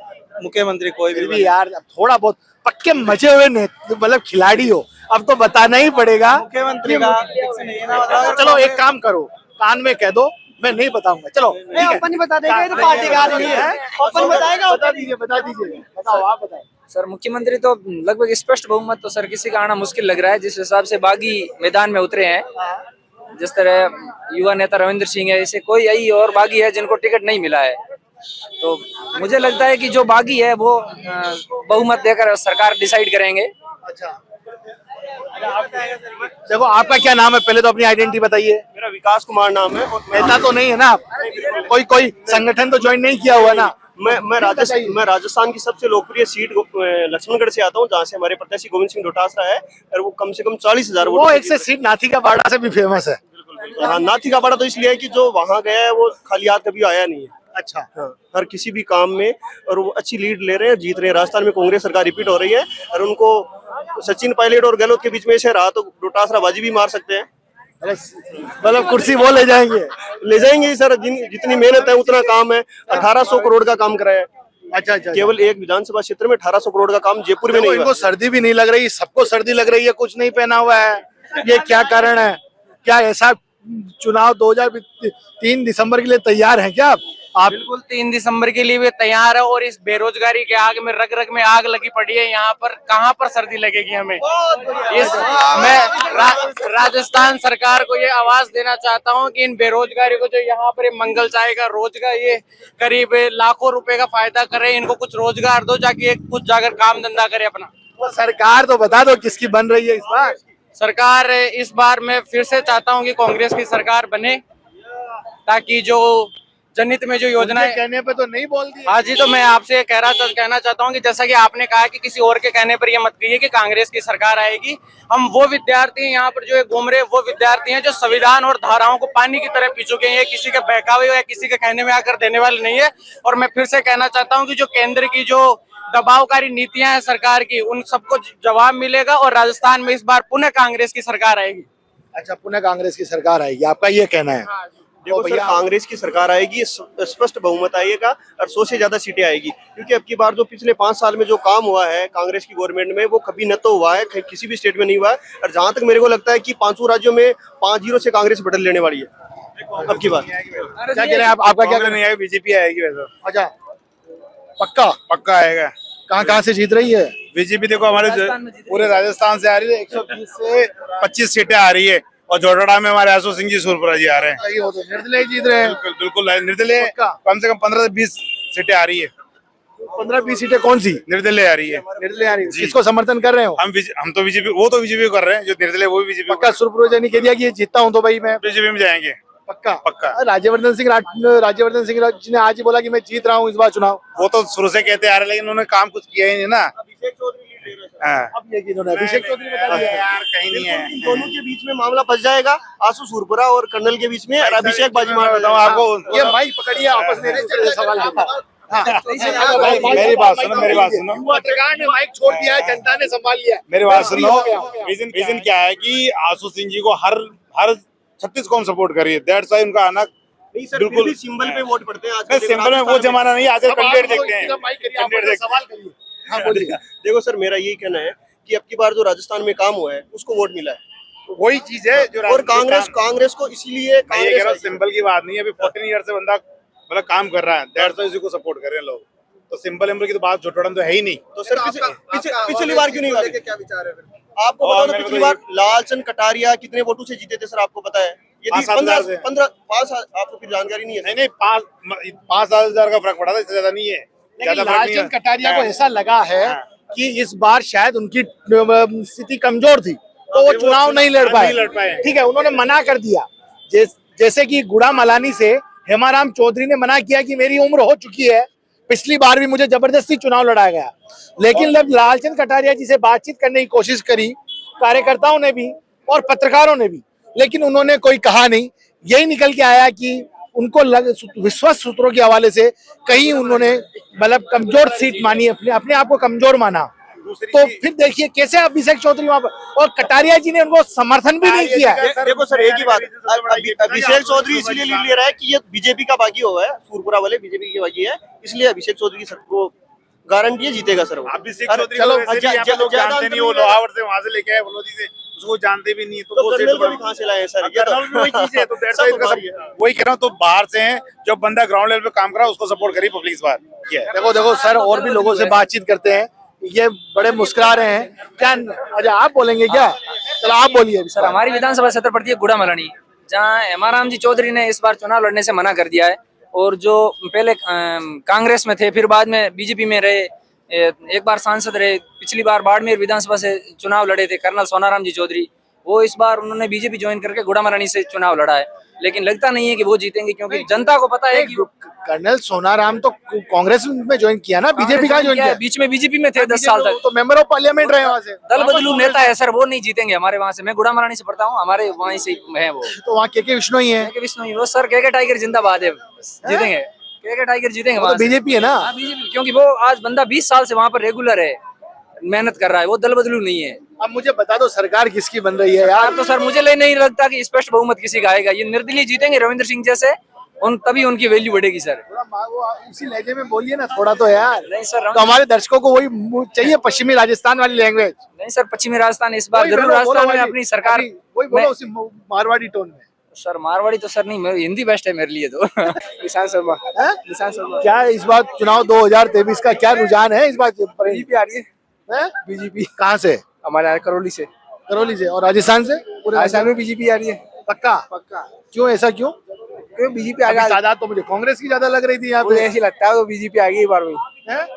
मुख्यमंत्री कोई भी यार थोड़ा बहुत पक्के मचे हुए मतलब खिलाड़ी हो, अब तो बताना ही पड़ेगा मुख्यमंत्री का। चलो एक काम करो, कान में कह दो, मैं नहीं बताऊंगा। चलो अपन नहीं बता देंगे, तो पार्टी का आदमी है, अपन बताएगा। बता दीजिए बताओ, आप बताओ। सर मुख्यमंत्री तो लगभग स्पष्ट बहुमत तो सर किसी का आना मुश्किल लग रहा है। जिस हिसाब से बागी मैदान में उतरे हैं, जिस तरह युवा नेता रविंद्र सिंह है, ऐसे कोई यही और बागी है जिनको टिकट नहीं मिला है। तो मुझे लगता है कि जो बागी है वो बहुमत देकर सरकार डिसाइड करेंगे। अच्छा, देखो आपका क्या नाम है? पहले तो अपनी आइडेंटिटी बताइए। मेरा विकास कुमार नाम है। नेता तो नहीं है ना आप? कोई संगठन तो ज्वाइन नहीं किया हुआ ना? मैं राजस्थान की सबसे लोकप्रिय सीट लक्ष्मणगढ़ से आता हूँ, जहाँ से हमारे प्रत्याशी गोविंद सिंह डोटासरा है, और वो कम से कम 40,000 वो एक से सीट नाथी का बाड़ा से भी फेमस है। हाँ, नाथी का बाड़ा तो इसलिए है कि जो वहाँ गया है वो खाली हाथ कभी आया नहीं है। अच्छा, हाँ, हर किसी भी काम में, और वो अच्छी लीड ले रहे हैं, जीत रहे हैं। राजस्थान में कांग्रेस सरकार रिपीट हो रही है, और उनको सचिन पायलट और गहलोत के बीच में से रहा तो डोटासरा बाजी भी मार सकते हैं। मतलब कुर्सी वो ले जाएंगे सर। जितनी मेहनत है उतना काम है। 1800 करोड़ का काम कराया है। अच्छा, केवल एक विधानसभा क्षेत्र में 1800 करोड़ का काम जयपुर में नहीं हुआ। इनको सर्दी भी नहीं लग रही, सबको सर्दी लग रही है, कुछ नहीं पहना हुआ है, ये क्या कारण है? क्या ऐसा चुनाव 2003 दिसंबर के लिए तैयार है क्या आप? बिल्कुल 3 दिसंबर के लिए भी तैयार है। और इस बेरोजगारी के आग में रग रग में आग लगी पड़ी है, यहाँ पर कहाँ पर सर्दी लगेगी हमें? मैं राजस्थान सरकार को ये आवाज देना चाहता हूँ कि इन बेरोजगारी को, जो यहाँ पर मंगल चाय का रोजगार, ये करीब लाखों रुपए का फायदा करे, इनको कुछ रोजगार दो, जाके कुछ जाकर काम धंधा करे अपना। वो सरकार तो बता दो किसकी बन रही है इस बार? सरकार इस बार मैं फिर से चाहता हूँ कि कांग्रेस की सरकार बने, ताकि जो जनहित में जो योजनाएं कहने पे तो नहीं बोल दी। हाँ जी, तो मैं आपसे कहना चाहता हूँ कि जैसा कि आपने कहा कि किसी और के कहने पर ये मत कहिए कि कांग्रेस की सरकार आएगी। हम वो विद्यार्थी हैं यहाँ पर जो घूम रहे, वो विद्यार्थी हैं जो संविधान और धाराओं को पानी की तरह पी चुके हैं। ये किसी के बहकावे या किसी के कहने में आकर देने वाले नहीं है। और मैं फिर से कहना चाहता हूँ कि जो केंद्र की जो दबावकारी नीतियां हैं सरकार की, उन सबको जवाब मिलेगा और राजस्थान में इस बार पुनः कांग्रेस की सरकार आएगी। अच्छा, पुनः कांग्रेस की सरकार आएगी, आपका ये कहना है? देखो सर, कांग्रेस की सरकार आएगी, स्पष्ट बहुमत आएगा और 100 से ज्यादा सीटें आएगी। क्योंकि अब की बार जो पिछले 5 साल में जो काम हुआ है कांग्रेस की गवर्नमेंट में, वो कभी न तो हुआ है, किसी भी स्टेट में नहीं हुआ है। और जहां तक मेरे को लगता है कि 5 राज्यों में 5-0 से कांग्रेस बदल लेने वाली है अब की बार। क्या कह रहे हैं आप? आपका क्या कहना है? बीजेपी आएगी वैसे। अच्छा, पक्का आएगा। कहाँ से जीत रही है बीजेपी? देखो हमारे पूरे राजस्थान से आ रही है, 120 से 25 सीटें आ रही है, और जोड़ाड़ा में हमारे आशु सिंह जी सूरपुरा जी आ रहे हैं। वो तो निर्दलीय जीत रहे हैं। बिल्कुल निर्दलीय कम से कम 15 से 20 सीटें आ रही है। 15-20 सीटें कौन सी? निर्दलीय आ रही है। निर्दलीय आ रही है। किसको समर्थन कर रहे हो? हम तो बीजेपी, वो तो बीजेपी कर रहे हैं, जो निर्दलीय वो भी बीजेपी। पक्का सूरपुरा जी ने कह दिया कि ये जीतता हूँ तो भाई मैं बीजेपी में जाएंगे। पक्का। राज्यवर्धन सिंह जी ने आज ही बोला कि मैं जीत रहा हूँ इस बार चुनाव। वो तो शुरू से कहते आ रहे, लेकिन उन्होंने काम कुछ किया ही नहीं ना। अब ये इन्होंने अभिषेक चौधरी बता दिया यार कहीं नहीं है। इन दोनों के बीच में मामला फंस जाएगा, आसू सूरपुरा और कर्नल के बीच में अभिषेक बाजी मार बताऊं आपको, ये माइक पकड़िए आपस में एक दूसरे से सवाल मेरी बात सुनो, मेरी बात सुनो। पत्रकार ने माइक छोड़ दिया है, जनता ने संभाल लिया है। मेरी बात सुनो, रीजन क्या है कि आशु सिंह जी को हर 36 कौम सपोर्ट करिए, दैट्स व्हाई उनका आना नहीं सर, बिल्कुल भी सिंबल पे वोट पड़ते हैं नहीं, सिंबल में वो जमाना नहीं, आज कैंडिडेट देखते हैं, कैंडिडेट देखते सवाल करिए। हाँ बोलिए। देखो सर, मेरा यही कहना है कि अब की बार जो राजस्थान में काम हुआ है उसको वोट मिला है, वही चीज है जो और कांग्रेस को इसीलिए मैं ये कह रहा हूँ, सिंबल की बात नहीं है, अभी 14 ईयर से बंदा मतलब काम कर रहा है, दैट्स व्हाई उसी को सपोर्ट कर रहे हैं लोग। तो सिंबल की तो बात झोटड़म तो है ही नहीं। तो सर पिछली बार क्यों नहीं हुआ? क्या विचार है फिर आपको? बता दो पिछली बार लालचंद कटारिया कितने वोटों से जीते थे सर, आपको पता है? यदि 15 आपको फिर जानकारी नहीं है? नहीं 5,000 का फर्क पड़ा था, इससे ज्यादा नहीं है। लेकिन लालचंद कटारिया को ऐसा लगा है कि इस बार शायद उनकी स्थिति कमजोर थी तो वो चुनाव नहीं लड़ पाए। ठीक है, उन्होंने मना कर दिया, जैसे कि गुड़ा मलानी से हेमाराम चौधरी ने मना किया कि मेरी उम्र हो चुकी है, पिछली बार भी मुझे जबरदस्ती चुनाव लड़ाया गया। लेकिन जब लालचंद कटारिया जी से बातचीत करने की कोशिश करी कार्यकर्ताओं ने भी और पत्रकारों ने भी, लेकिन उन्होंने कोई कहा नहीं। यही निकल के आया कि उनको विश्वास सूत्रों के हवाले से कहीं उन्होंने मतलब कमजोर सीट मानी, अपने आप को कमजोर माना। तो फिर देखिए कैसे अभिषेक चौधरी वहां पर, और कटारिया जी ने उनको समर्थन भी नहीं किया। देखो सर, एक ही बात, अभिषेक चौधरी इसलिए लीड ले रहा है कि ये बीजेपी का बागी हुआ है, सूरपुरा वाले बीजेपी की बागी है, इसलिए अभिषेक चौधरी सबको गारंटी है जीतेगा सर। अभिषेक चौधरी चलो लोग जानते नहीं, वो लोहावट से वहां से लेके आए बलोदी से, उसको जानते भी नहीं, तो वो सीट कहां से लाए सर? वही चीज है, तो वही कह रहा हूँ, तो बाहर से हैं, जो बंदा ग्राउंड लेवल पे काम कर रहा है उसको सपोर्ट करिए पब्लिक इस बार। देखो सर, और भी लोगों से बातचीत करते हैं, ये बड़े मुस्कुरा रहे हैं क्या? अच्छा आप बोलेंगे क्या? चलो आप बोलिए। सर, हमारी विधानसभा क्षेत्र पड़ती है गुड़ा मलानी, जहाँ हेमाराम जी चौधरी ने इस बार चुनाव लड़ने से मना कर दिया है, और जो पहले कांग्रेस में थे फिर बाद में बीजेपी में रहे, एक बार सांसद रहे, पिछली बार बाड़मेर विधानसभा से चुनाव लड़े थे कर्नल सोनाराम जी चौधरी, वो इस बार उन्होंने बीजेपी ज्वाइन करके गुड़ा मलानी से चुनाव लड़ा है, लेकिन लगता नहीं है कि वो जीतेंगे, क्योंकि जनता को पता है कि कर्नल सोनाराम तो कांग्रेस में ज्वाइन किया ना, बीजेपी का ज्वाइन किया, बीच में बीजेपी में थे 10 साल तक, तो मेंबर ऑफ पार्लियामेंट रहे वहाँ से। दल बदलू नेता है सर, वो नहीं जीतेंगे हमारे वहाँ से। मैं गुड़ा मलानी से पढ़ता हूँ, हमारे वहीं से है वो। तो वहाँ के विष्णु ही है। विष्णु ही वो सर, के टाइगर जिंदाबाद है, जीतेंगे के टाइगर जीतेंगे। तो बीजेपी है ना, बीजेपी, क्योंकि वो आज बंदा 20 साल से वहाँ पर रेगुलर है, मेहनत कर रहा है, वो दल बदलू नहीं है। अब मुझे बता दो सरकार किसकी बन रही है यार? तो सर मुझे नहीं लगता कि स्पष्ट बहुमत किसी का आएगा, ये निर्दलीय जीतेंगे रविंद्र सिंह जैसे, तभी उनकी वैल्यू बढ़ेगी सर। उसी लहजे में बोलिए ना थोड़ा तो यार। नहीं सर, तो हमारे दर्शकों को वही चाहिए, पश्चिमी राजस्थान वाली लैंग्वेज। नहीं सर, पश्चिमी राजस्थान इस बार जरूर राजस्थान में अपनी सरकार, वही बोलो उसी मारवाड़ी टोन में। सर मारवाड़ी तो सर नहीं, हिंदी बेस्ट है मेरे लिए तो। निशांत शर्मा। क्या इस बार चुनाव 2023 का क्या रुझान है? इस बार बीजेपी आ रही है। बीजेपी कहाँ से? हमारे यहाँ करौली से। और राजस्थान से? राजस्थान में बीजेपी आ रही है। पक्का? क्यों, ऐसा क्यों? क्यों बीजेपी आ गई? तादाद तो मुझे कांग्रेस की ज्यादा लग रही थी यहाँ पे, ऐसी लगता है, तो बीजेपी आ गई बार में।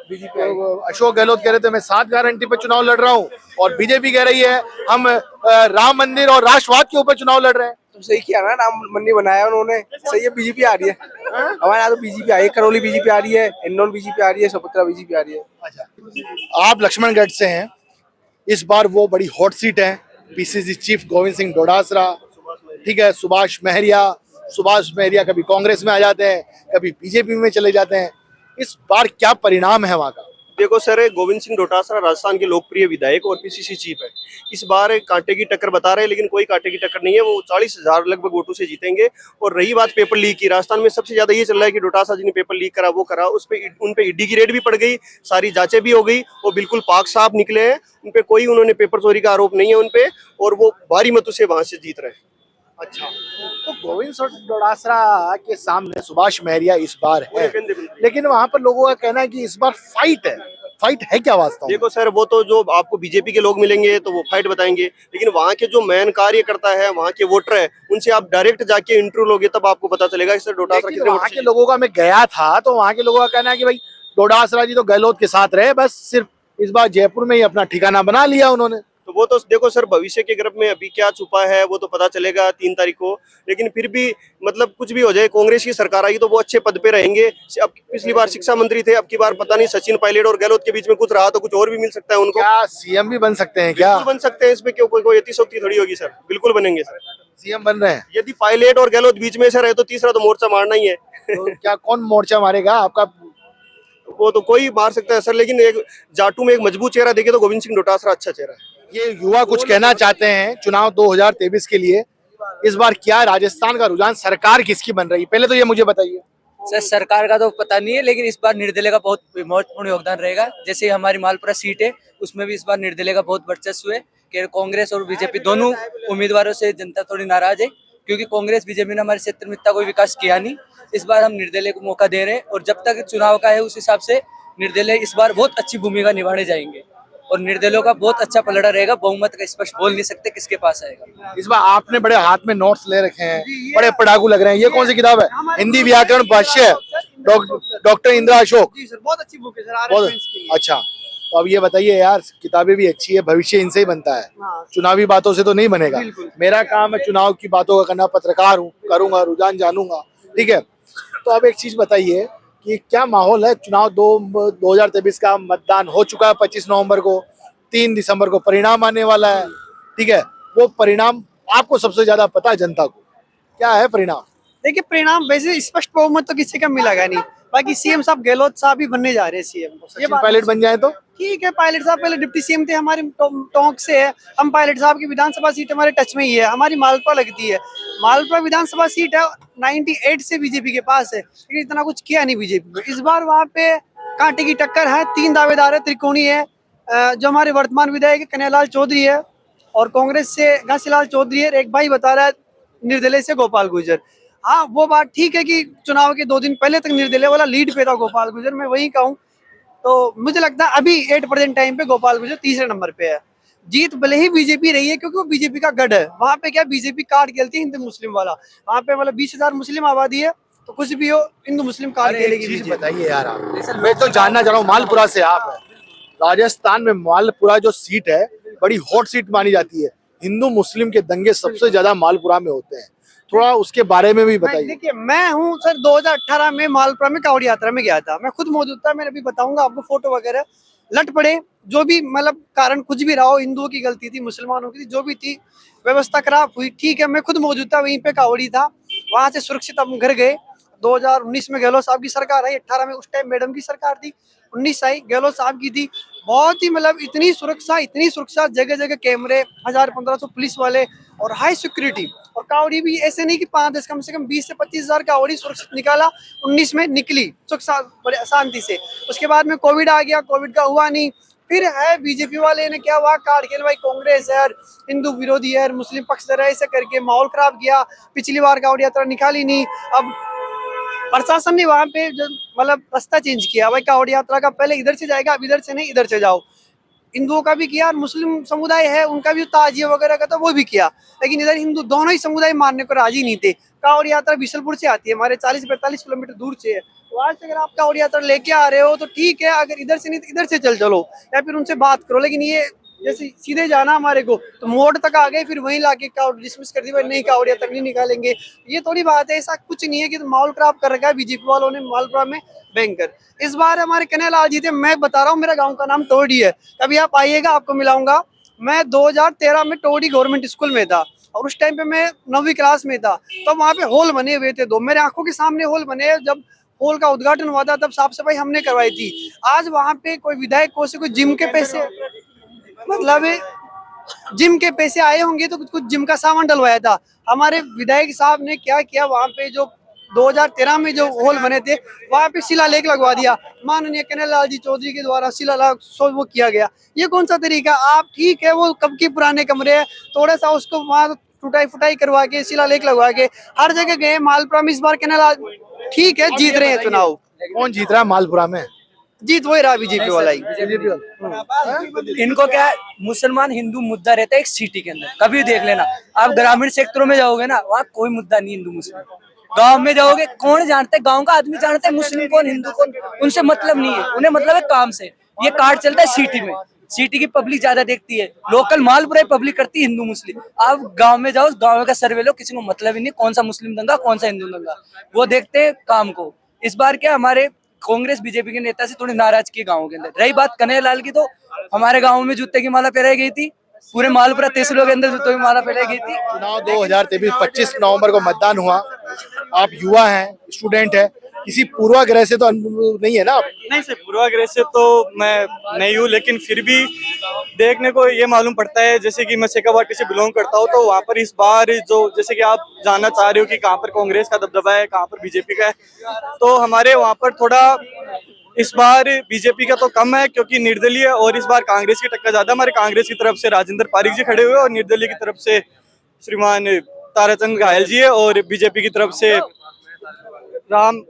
बीजेपी अशोक गहलोत कह रहे थे मैं 7 गारंटी पे चुनाव लड़ रहा हूँ, और बीजेपी कह रही है हम राम मंदिर और राष्ट्रवाद के ऊपर चुनाव लड़ रहे हैं। तो सही किया ना, राम मंदिर बनाया उन्होंने, सही है। बीजेपी आ रही है हमारे यहाँ, तो बीजेपी आई है, करौली बीजेपी आ रही है, इंदौर बीजेपी आ रही है, सपुत्रा बीजेपी आ रही है। अच्छा, आप लक्ष्मणगढ़ से हैं, इस बार वो बड़ी हॉट सीट है, पीसीसी चीफ गोविंद सिंह डोटासरा, ठीक है, सुभाष महरिया कभी कांग्रेस में आ जाते हैं, कभी बीजेपी में चले जाते हैं, इस बार क्या परिणाम है वहाँ का? देखो सर, गोविंद सिंह डोटासरा राजस्थान के लोकप्रिय विधायक और पीसीसी चीफ है, इस बार कांटे की टक्कर बता रहे हैं, लेकिन कोई कांटे की टक्कर नहीं है, वो 40,000 लगभग वोटों से जीतेंगे। और रही बात पेपर लीक की, राजस्थान में सबसे ज्यादा ये चल रहा है कि डोटासरा जी ने पेपर लीक करा, वो करा, उन पे ईडी की रेड भी पड़ गई, सारी जांचें भी हो गई, वो बिल्कुल पाक साफ निकले हैं, उन पे कोई उन्होंने पेपर चोरी का आरोप नहीं है उन पे, और वो भारी मतों से वहां से जीत रहे हैं। अच्छा, तो गोविंद सिंह डोटासरा के सामने सुभाष महरिया इस बार है, लेकिन वहाँ पर लोगों का कहना है कि इस बार फाइट है क्या वास्तव में? देखो सर, वो तो जो आपको बीजेपी के लोग मिलेंगे तो वो फाइट बताएंगे, लेकिन वहाँ के जो मेन कार्यकर्ता है, वहाँ के वोटर है, उनसे आप डायरेक्ट जाके इंटरव्यू लोगे तब आपको पता चलेगा सर डोटासरा कितने वहाँ के लोगों का मैं गया था, तो वहाँ के लोगों का कहना है कि भाई डोटासरा जी तो गहलोत के साथ रहे, बस सिर्फ इस बार जयपुर में ही अपना ठिकाना बना लिया उन्होंने। तो वो तो देखो सर, भविष्य के गर्भ में अभी क्या छुपा है वो तो पता चलेगा 3 तारीख को। लेकिन फिर भी मतलब कुछ भी हो जाए, कांग्रेस की सरकार आई तो वो अच्छे पद पे रहेंगे। अब पिछली बार शिक्षा मंत्री थे, अब की बार पता नहीं सचिन पायलट और गहलोत के बीच में कुछ रहा तो कुछ और भी मिल सकता है उनको। क्या सीएम भी बन सकते हैं क्या? बिल्कुल बन सकते हैं, इसमें क्यों कोई अतिशोक्ति थोड़ी होगी सर, बिल्कुल बनेंगे सर। सीएम बन रहे हैं? यदि पायलट और गहलोत बीच में से रहे तो तीसरा तो मोर्चा मारना ही है। तो क्या कौन मोर्चा मारेगा आपका? वो तो कोई मार सकता है सर, लेकिन एक जाटू में एक मजबूत चेहरा देखे तो गोविंद सिंह डोटासरा अच्छा चेहरा है। ये युवा कुछ कहना चाहते हैं चुनाव 2023 के लिए। इस बार क्या राजस्थान का रुझान, सरकार किसकी बन रही है, पहले तो ये मुझे बताइए। सर सरकार का तो पता नहीं है, लेकिन इस बार निर्दलीय का बहुत महत्वपूर्ण योगदान रहेगा। जैसे हमारी मालपुरा सीट है, उसमें भी इस बार निर्दलीय का बहुत वर्चस्व है कि कांग्रेस और बीजेपी दोनों उम्मीदवारों से जनता थोड़ी नाराज है, क्योंकि कांग्रेस बीजेपी ने हमारे क्षेत्र में इतना कोई विकास किया नहीं। इस बार हम निर्दलीय को मौका दे रहे हैं और जब तक चुनाव का है उस हिसाब से निर्दलीय इस बार बहुत अच्छी भूमिका निभाने जाएंगे और निर्दलीयों का बहुत अच्छा पलड़ा रहेगा। बहुमत का स्पष्ट बोल नहीं सकते किसके पास आएगा। इस बार आपने बड़े हाथ में नोट्स ले रखे हैं, बड़े पढ़ाकू लग रहे हैं। ये कौन सी किताब है? हिंदी व्याकरण भाष्य, डॉक्टर इंदिरा अशोक। बहुत अच्छी बुक है सर, बहुत अच्छा। तो अब ये बताइए यार, किताबें भी अच्छी है, भविष्य इनसे ही बनता है, चुनावी बातों से तो नहीं बनेगा। मेरा काम है चुनाव की बातों का करना, पत्रकार हूँ, करूंगा, रुझान जानूंगा, ठीक है। तो अब एक चीज बताइए कि क्या माहौल है चुनाव 2023 का? मतदान हो चुका है 25 नवंबर को, 3 दिसंबर को परिणाम आने वाला है, ठीक है। वो परिणाम आपको सबसे ज्यादा पता है, जनता को क्या है परिणाम? देखिए, परिणाम वैसे स्पष्ट बहुमत तो किसी का मिलेगा नहीं। बाकी सीएम साहब गहलोत साहब ही बनने जा रहे हैं सीएम। ये पायलट बन जाए तो ठीक है। पायलट साहब पहले डिप्टी सीएम थे, हमारे टोंक से है। हम पायलट साहब की विधानसभा सीट हमारे टच में ही है, हमारी मालपुरा लगती है। मालपुरा विधानसभा सीट है 98 से बीजेपी के पास है, लेकिन इतना कुछ किया नहीं बीजेपी में। इस बार वहाँ पे कांटे की टक्कर है, 3 दावेदार है, त्रिकोणी है। जो हमारे वर्तमान विधायक कन्हैयालाल चौधरी है और कांग्रेस से घासीलाल चौधरी है। एक भाई बता रहा है निर्दलीय से गोपाल गुर्जर। हाँ, वो बात ठीक है कि चुनाव के 2 दिन पहले तक निर्दलीय वाला लीड पे था गोपाल गुर्जर, मैं वही कहूँ। तो मुझे लगता है अभी 8% टाइम पे गोपाल गुर्जर तीसरे नंबर पे है। जीत भले ही बीजेपी रही है, क्योंकि वो बीजेपी का गढ़ है। वहाँ पे क्या बीजेपी कार्ड खेलती है हिंदू मुस्लिम वाला। वहाँ पे मतलब 20,000 मुस्लिम आबादी है, तो कुछ भी हो हिंदू मुस्लिम कार्ड खेलेगी। बताइए यार आप, मैं तो जानना चाह रहा हूँ, मालपुरा से आप है, राजस्थान में मालपुरा जो सीट है बड़ी हॉट सीट मानी जाती है। हिंदू मुस्लिम के दंगे सबसे ज्यादा मालपुरा में होते हैं, थोड़ा उसके बारे में भी बताइए। देखिए, मैं हूँ सर 2018 में मालपुरा में कावड़ी यात्रा में गया था, मैं खुद मौजूद था। मैं अभी बताऊंगा आपको फोटो वगैरह। लट पड़े, जो भी मतलब कारण कुछ भी रहा हो, हिंदुओं की गलती थी, मुसलमानों की थी, जो भी थी, व्यवस्था खराब हुई, ठीक है। मैं खुद मौजूद था, वहीं पे कावड़ी था। वहां से सुरक्षित हम घर गए। 2019 में गहलोत साहब की सरकार आई, 18 में उस टाइम मैडम की सरकार थी, 19 आई गहलोत साहब की थी। बहुत ही मतलब इतनी सुरक्षा, जगह जगह कैमरे, 1000-1500 पुलिस वाले और हाई सिक्योरिटी। और कावड़ी भी ऐसे नहीं कि 5-10, कम से कम 20 से 25,000 कावड़ी सुरक्षित निकाला। 19 में निकली सुख शांति से। उसके बाद में कोविड आ गया, कोविड का हुआ नहीं। फिर है बीजेपी वाले ने क्या हुआ, कार्ड खेल भाई, कांग्रेस है, हिंदू विरोधी है, मुस्लिम पक्षधर है, ऐसे करके माहौल खराब किया। पिछली बार कावड़ी यात्रा निकाली नहीं। अब प्रशासन ने वहाँ पे मतलब रास्ता चेंज किया, भाई कावड़ी यात्रा का पहले इधर से जाएगा, अब इधर से नहीं, इधर से जाओ। हिंदुओं का भी किया और मुस्लिम समुदाय है उनका भी ताजिया वगैरह का तो वो भी किया, लेकिन इधर हिंदू दोनों ही समुदाय मानने को राजी नहीं थे। कावड़ी यात्रा बिशलपुर से आती है, हमारे 40-45 किलोमीटर दूर से है। तो आज अगर आप कावड़ी यात्रा लेके आ रहे हो तो ठीक है, अगर इधर से नहीं तो इधर से चलो या फिर उनसे बात करो। लेकिन ये जैसे सीधे जाना हमारे को तो मोड़ तक आ गए, फिर वहीं लाके कावड़ डिसमिस कर दी, भाई नहीं कावड़ यात्रा नहीं निकालेंगे। ये थोड़ी बात है, ऐसा कुछ नहीं है कि तो माहौल खराब कर रखा है बीजेपी वालों ने मालपुरा में बैंकर। इस बार हमारे कन्हैयालाल जी थे, मैं बता रहा हूँ, मेरा गांव का नाम टोडी है, कभी आप आइएगा आपको मिलाऊंगा। मैं 2013 में टोडी गवर्नमेंट स्कूल में था और उस टाइम पे मैं 9वीं क्लास में था। तो वहाँ पे हॉल बने हुए थे 2, मेरे आंखों के सामने हॉल बने। जब हॉल का उद्घाटन हुआ था तब साफ सफाई हमने करवाई थी। आज वहाँ पे कोई विधायक को से कोई जिम के पैसे, मतलब जिम के पैसे आए होंगे तो कुछ जिम का सामान डलवाया था। हमारे विधायक साहब ने क्या किया, वहाँ पे जो 2013 में जो हॉल बने थे वहाँ पे शिलालेख लगवा दिया, माननीय कन्हैयालाल जी चौधरी के द्वारा शिलालेख वो किया गया। ये कौन सा तरीका? आप ठीक है, वो कब के पुराने कमरे हैं, थोड़ा सा उसको वहाँ टूटाई फुटाई करवा के शिलालेख लगवा के हर जगह गए। मालपुरा में इस बार कन्हैयालाल ठीक है जीत रहे हैं चुनाव। कौन जीत रहा है मालपुरा में? जीत वही रहा बीजेपी वाला ही। इनको क्या है, मुसलमान हिंदू मुद्दा रहता है एक सिटी के अंदर, कभी देख लेना आप ग्रामीण क्षेत्रों में जाओगे ना, वहाँ कोई मुद्दा नहीं हिंदू मुस्लिम। गांव में जाओगे, कौन जानते, गांव का आदमी जानते हैं मुस्लिम कौन हिंदू कौन, उनसे मतलब नहीं है, उन्हें मतलब है काम से। ये कार्ड चलता है सिटी में, सिटी की पब्लिक ज्यादा देखती है, लोकल मालपुरा पब्लिक करती है हिंदू मुस्लिम। आप गांव में जाओ, गांव का सर्वे लो, किसी को मतलब ही नहीं कौन सा मुस्लिम दंगा कौन सा हिंदू दंगा, वो देखते हैं काम को। इस बार क्या हमारे कांग्रेस बीजेपी के नेता से थोड़ी नाराजगी गाँव के अंदर। रही बात कन्हैयालाल की, तो हमारे गाँव में जूते की माला पहनाई गई थी, पूरे मालपुरा तहसीलों के अंदर जूतों की माला पहनाई गई थी। चुनाव 2023 25 नवंबर को मतदान हुआ। आप युवा हैं, स्टूडेंट है, किसी पूर्वाग्रह से तो नहीं है ना? नहीं सर, पूर्वाग्रह से तो मैं नहीं हूँ, लेकिन फिर भी देखने को ये मालूम पड़ता है, जैसे कि मैं शेखावाटी से बिलोंग करता हूँ, तो वहाँ पर इस बार जो जैसे कि आप जानना चाह रहे हो कि कहाँ पर कांग्रेस का दबदबा है, कहाँ पर बीजेपी का है, तो हमारे वहाँ पर थोड़ा इस बार बीजेपी का तो कम है, क्योंकि निर्दलीय और इस बार कांग्रेस की टक्कर ज्यादा। हमारे कांग्रेस की तरफ से राजेंद्र पारिक जी खड़े हुए और निर्दलीय की तरफ से श्रीमान ताराचंद घायल जी है, और बीजेपी की तरफ से राम,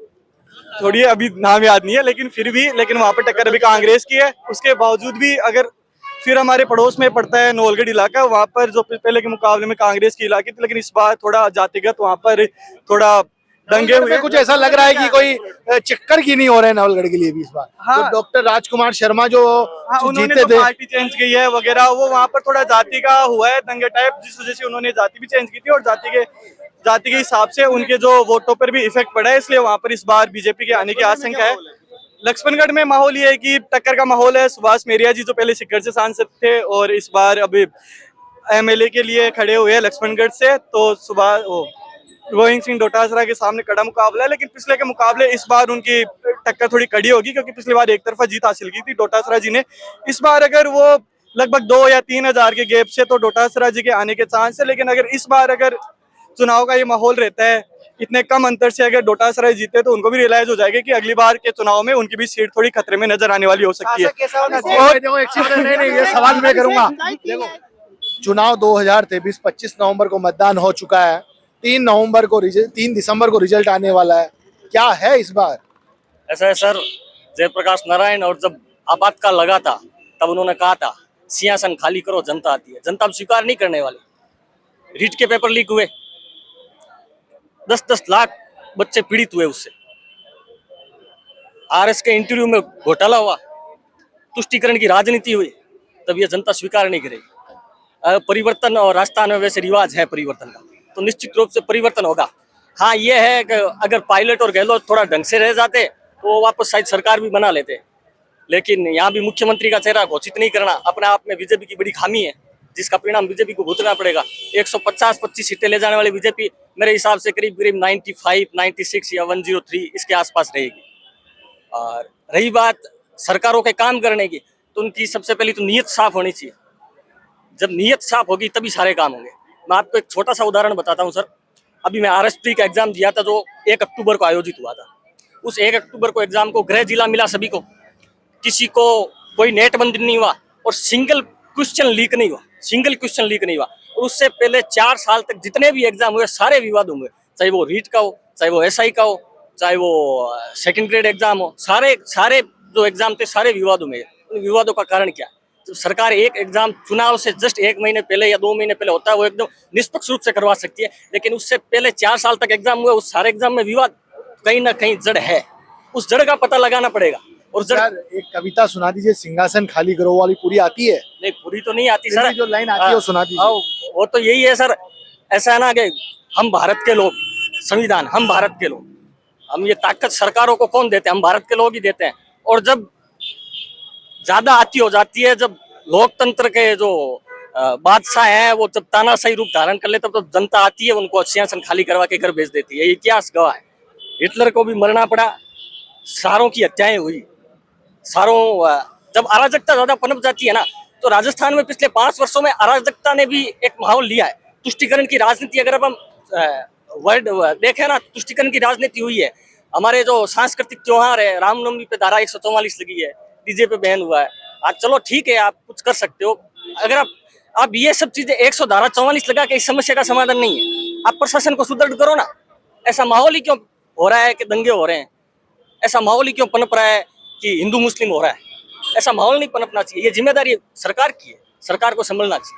थोड़ी अभी नाम याद नहीं है, लेकिन फिर भी वहाँ पर टक्कर अभी कांग्रेस की है। उसके बावजूद भी अगर फिर हमारे पड़ोस में पड़ता है नौलगढ़ इलाका, वहाँ पर जो पहले के मुकाबले में कांग्रेस की इलाके थी, लेकिन इस बार थोड़ा जातिगत वहाँ पर थोड़ा दंगे हुए। कुछ ऐसा लग रहा है कि कोई चक्कर की नहीं हो रहे हैं नवलगढ़ के लिए भी इस बार। हाँ, तो डॉक्टर राजकुमार शर्मा जो उन्होंने जीते तो थे, पार्टी चेंज की है वगैरह, वो वहाँ पर थोड़ा जाति का हुआ है दंगे टाइप, जिस वजह से उन्होंने जाति भी चेंज की थी और जाति के हिसाब से उनके जो वोटों पर भी इफेक्ट पड़ा है, इसलिए वहाँ पर इस बार बीजेपी के आने की आशंका है। लक्ष्मणगढ़ में माहौल ये है कि टक्कर का माहौल है। सुभाष मेरिया जी जो पहले सिक्कर से सांसद थे और इस बार अभी एमएलए के लिए खड़े हुए हैं लक्ष्मणगढ़ से, तो सुभाष रोहिंग सिंह डोटासरा के सामने कड़ा मुकाबला है, लेकिन पिछले के मुकाबले इस बार उनकी टक्कर थोड़ी कड़ी होगी, क्योंकि पिछली बार एक तरफा जीत हासिल की थी डोटासरा जी ने। इस बार अगर वो लगभग 2 या 3 हजार के गैप से तो डोटासरा जी के आने के चांस है, लेकिन अगर इस बार अगर चुनाव का ये माहौल रहता है, इतने कम अंतर से अगर डोटासरा जीते, तो उनको भी रियलाइज हो जाएगा कि अगली बार के चुनाव में उनकी भी सीट थोड़ी खतरे में नजर आने वाली हो सकती है। ये सवाल मैं करूंगा। देखो, चुनाव 2023 25 नवंबर को मतदान हो चुका है, 3 दिसंबर को रिजल्ट आने वाला है, क्या है इस बार? ऐसा है सर, जयप्रकाश नारायण और जब आपातकाल लगा था तब उन्होंने कहा था सिंहासन खाली करो, जनता आती है। जनता अब स्वीकार नहीं करने वाली। रीट के पेपर लीक हुए, 10-10 लाख बच्चे पीड़ित हुए उससे। आरएस के इंटरव्यू में घोटाला हुआ, तुष्टीकरण की राजनीति हुई, तब ये जनता स्वीकार नहीं करेगी। परिवर्तन और राजस्थान में वैसे रिवाज है परिवर्तन का, तो निश्चित रूप से परिवर्तन होगा। हाँ, ये है कि अगर पायलट और गहलोत थोड़ा ढंग से रह जाते तो वापस शायद सरकार भी बना लेते, लेकिन यहाँ भी मुख्यमंत्री का चेहरा घोषित नहीं करना अपने आप में बीजेपी की बड़ी खामी है, जिसका परिणाम बीजेपी को भुगतना पड़ेगा। 150-25 सीटें ले जाने वाली बीजेपी मेरे हिसाब से करीब 95, 96 या 103 इसके आसपास रहेगी। और रही बात सरकारों के काम करने की, तो उनकी सबसे पहले तो नीयत साफ होनी चाहिए। जब नीयत साफ होगी तभी सारे काम होंगे। मैं आपको एक छोटा सा उदाहरण बताता हूँ सर। अभी मैं RSP का एग्जाम दिया था जो 1 अक्टूबर को आयोजित हुआ था। उस 1 अक्टूबर को एग्जाम को गृह जिला मिला सभी को, किसी को कोई नेट बंद नहीं हुआ और सिंगल क्वेश्चन लीक नहीं हुआ। और उससे पहले 4 साल तक जितने भी एग्जाम हुए सारे विवाद होंगे, चाहे वो रीट का हो, चाहे वो SI का हो, चाहे वो सेकंड ग्रेड एग्जाम हो, सारे जो एग्जाम थे सारे विवाद होंगे। उन विवादों का कारण क्या? तो सरकार एक एग्जाम चुनाव से जस्ट 1 महीने पहले या 2 महीने पहले होता है, वो एकदम निष्पक्ष रूप से करवा सकती है, लेकिन उससे पहले 4 साल तक एग्जाम हुए, उस सारे एग्जाम में विवाद कहीं ना कहीं जड़ है। उस जड़ का पता लगाना पड़ेगा। और सर एक कविता सुना दीजिए, सिंहासन खाली करो वाली, पूरी आती है? नहीं, पूरी तो नहीं आती सर, जो लाइन आती है वो सुना दीजिए। वो तो यही है सर, ऐसा है ना कि हम भारत के लोग, संविधान हम भारत के लोग, हम ये ताकत सरकारों को कौन देते हैं? हम भारत के लोग ही देते हैं। और जब ज्यादा आती हो जाती है, जब लोकतंत्र के जो बादशाह हैं वो जब तानाशाही रूप धारण कर लेते, तब तो जनता आती है, उनको सिंहासन खाली करवा के घर भेज देती है। ये इतिहास गवाह है। हिटलर को भी मरना पड़ा, सारों की हत्याएं हुई, जब अराजकता ज्यादा पनप जाती है ना, तो राजस्थान में पिछले 5 वर्षों में अराजकता ने भी एक माहौल लिया है। तुष्टीकरण की राजनीति, अगर अब हम वर्ड देखें ना, तुष्टीकरण की राजनीति हुई है। हमारे जो सांस्कृतिक त्योहार है, रामनवमी पे धारा 144 लगी है, डीजे पे बैन हुआ है। आज चलो ठीक है, आप कुछ कर सकते हो। अगर आप ये सब चीजें 144 लगा के इस समस्या का समाधान नहीं है। आप प्रशासन को सुदृढ़ करो ना। ऐसा माहौल ही क्यों हो रहा है कि दंगे हो रहे हैं? ऐसा माहौल ही क्यों पनप रहा है कि हिंदू मुस्लिम हो रहा है? ऐसा माहौल नहीं पनपना चाहिए। ये जिम्मेदारी सरकार की है, सरकार को संभलना चाहिए।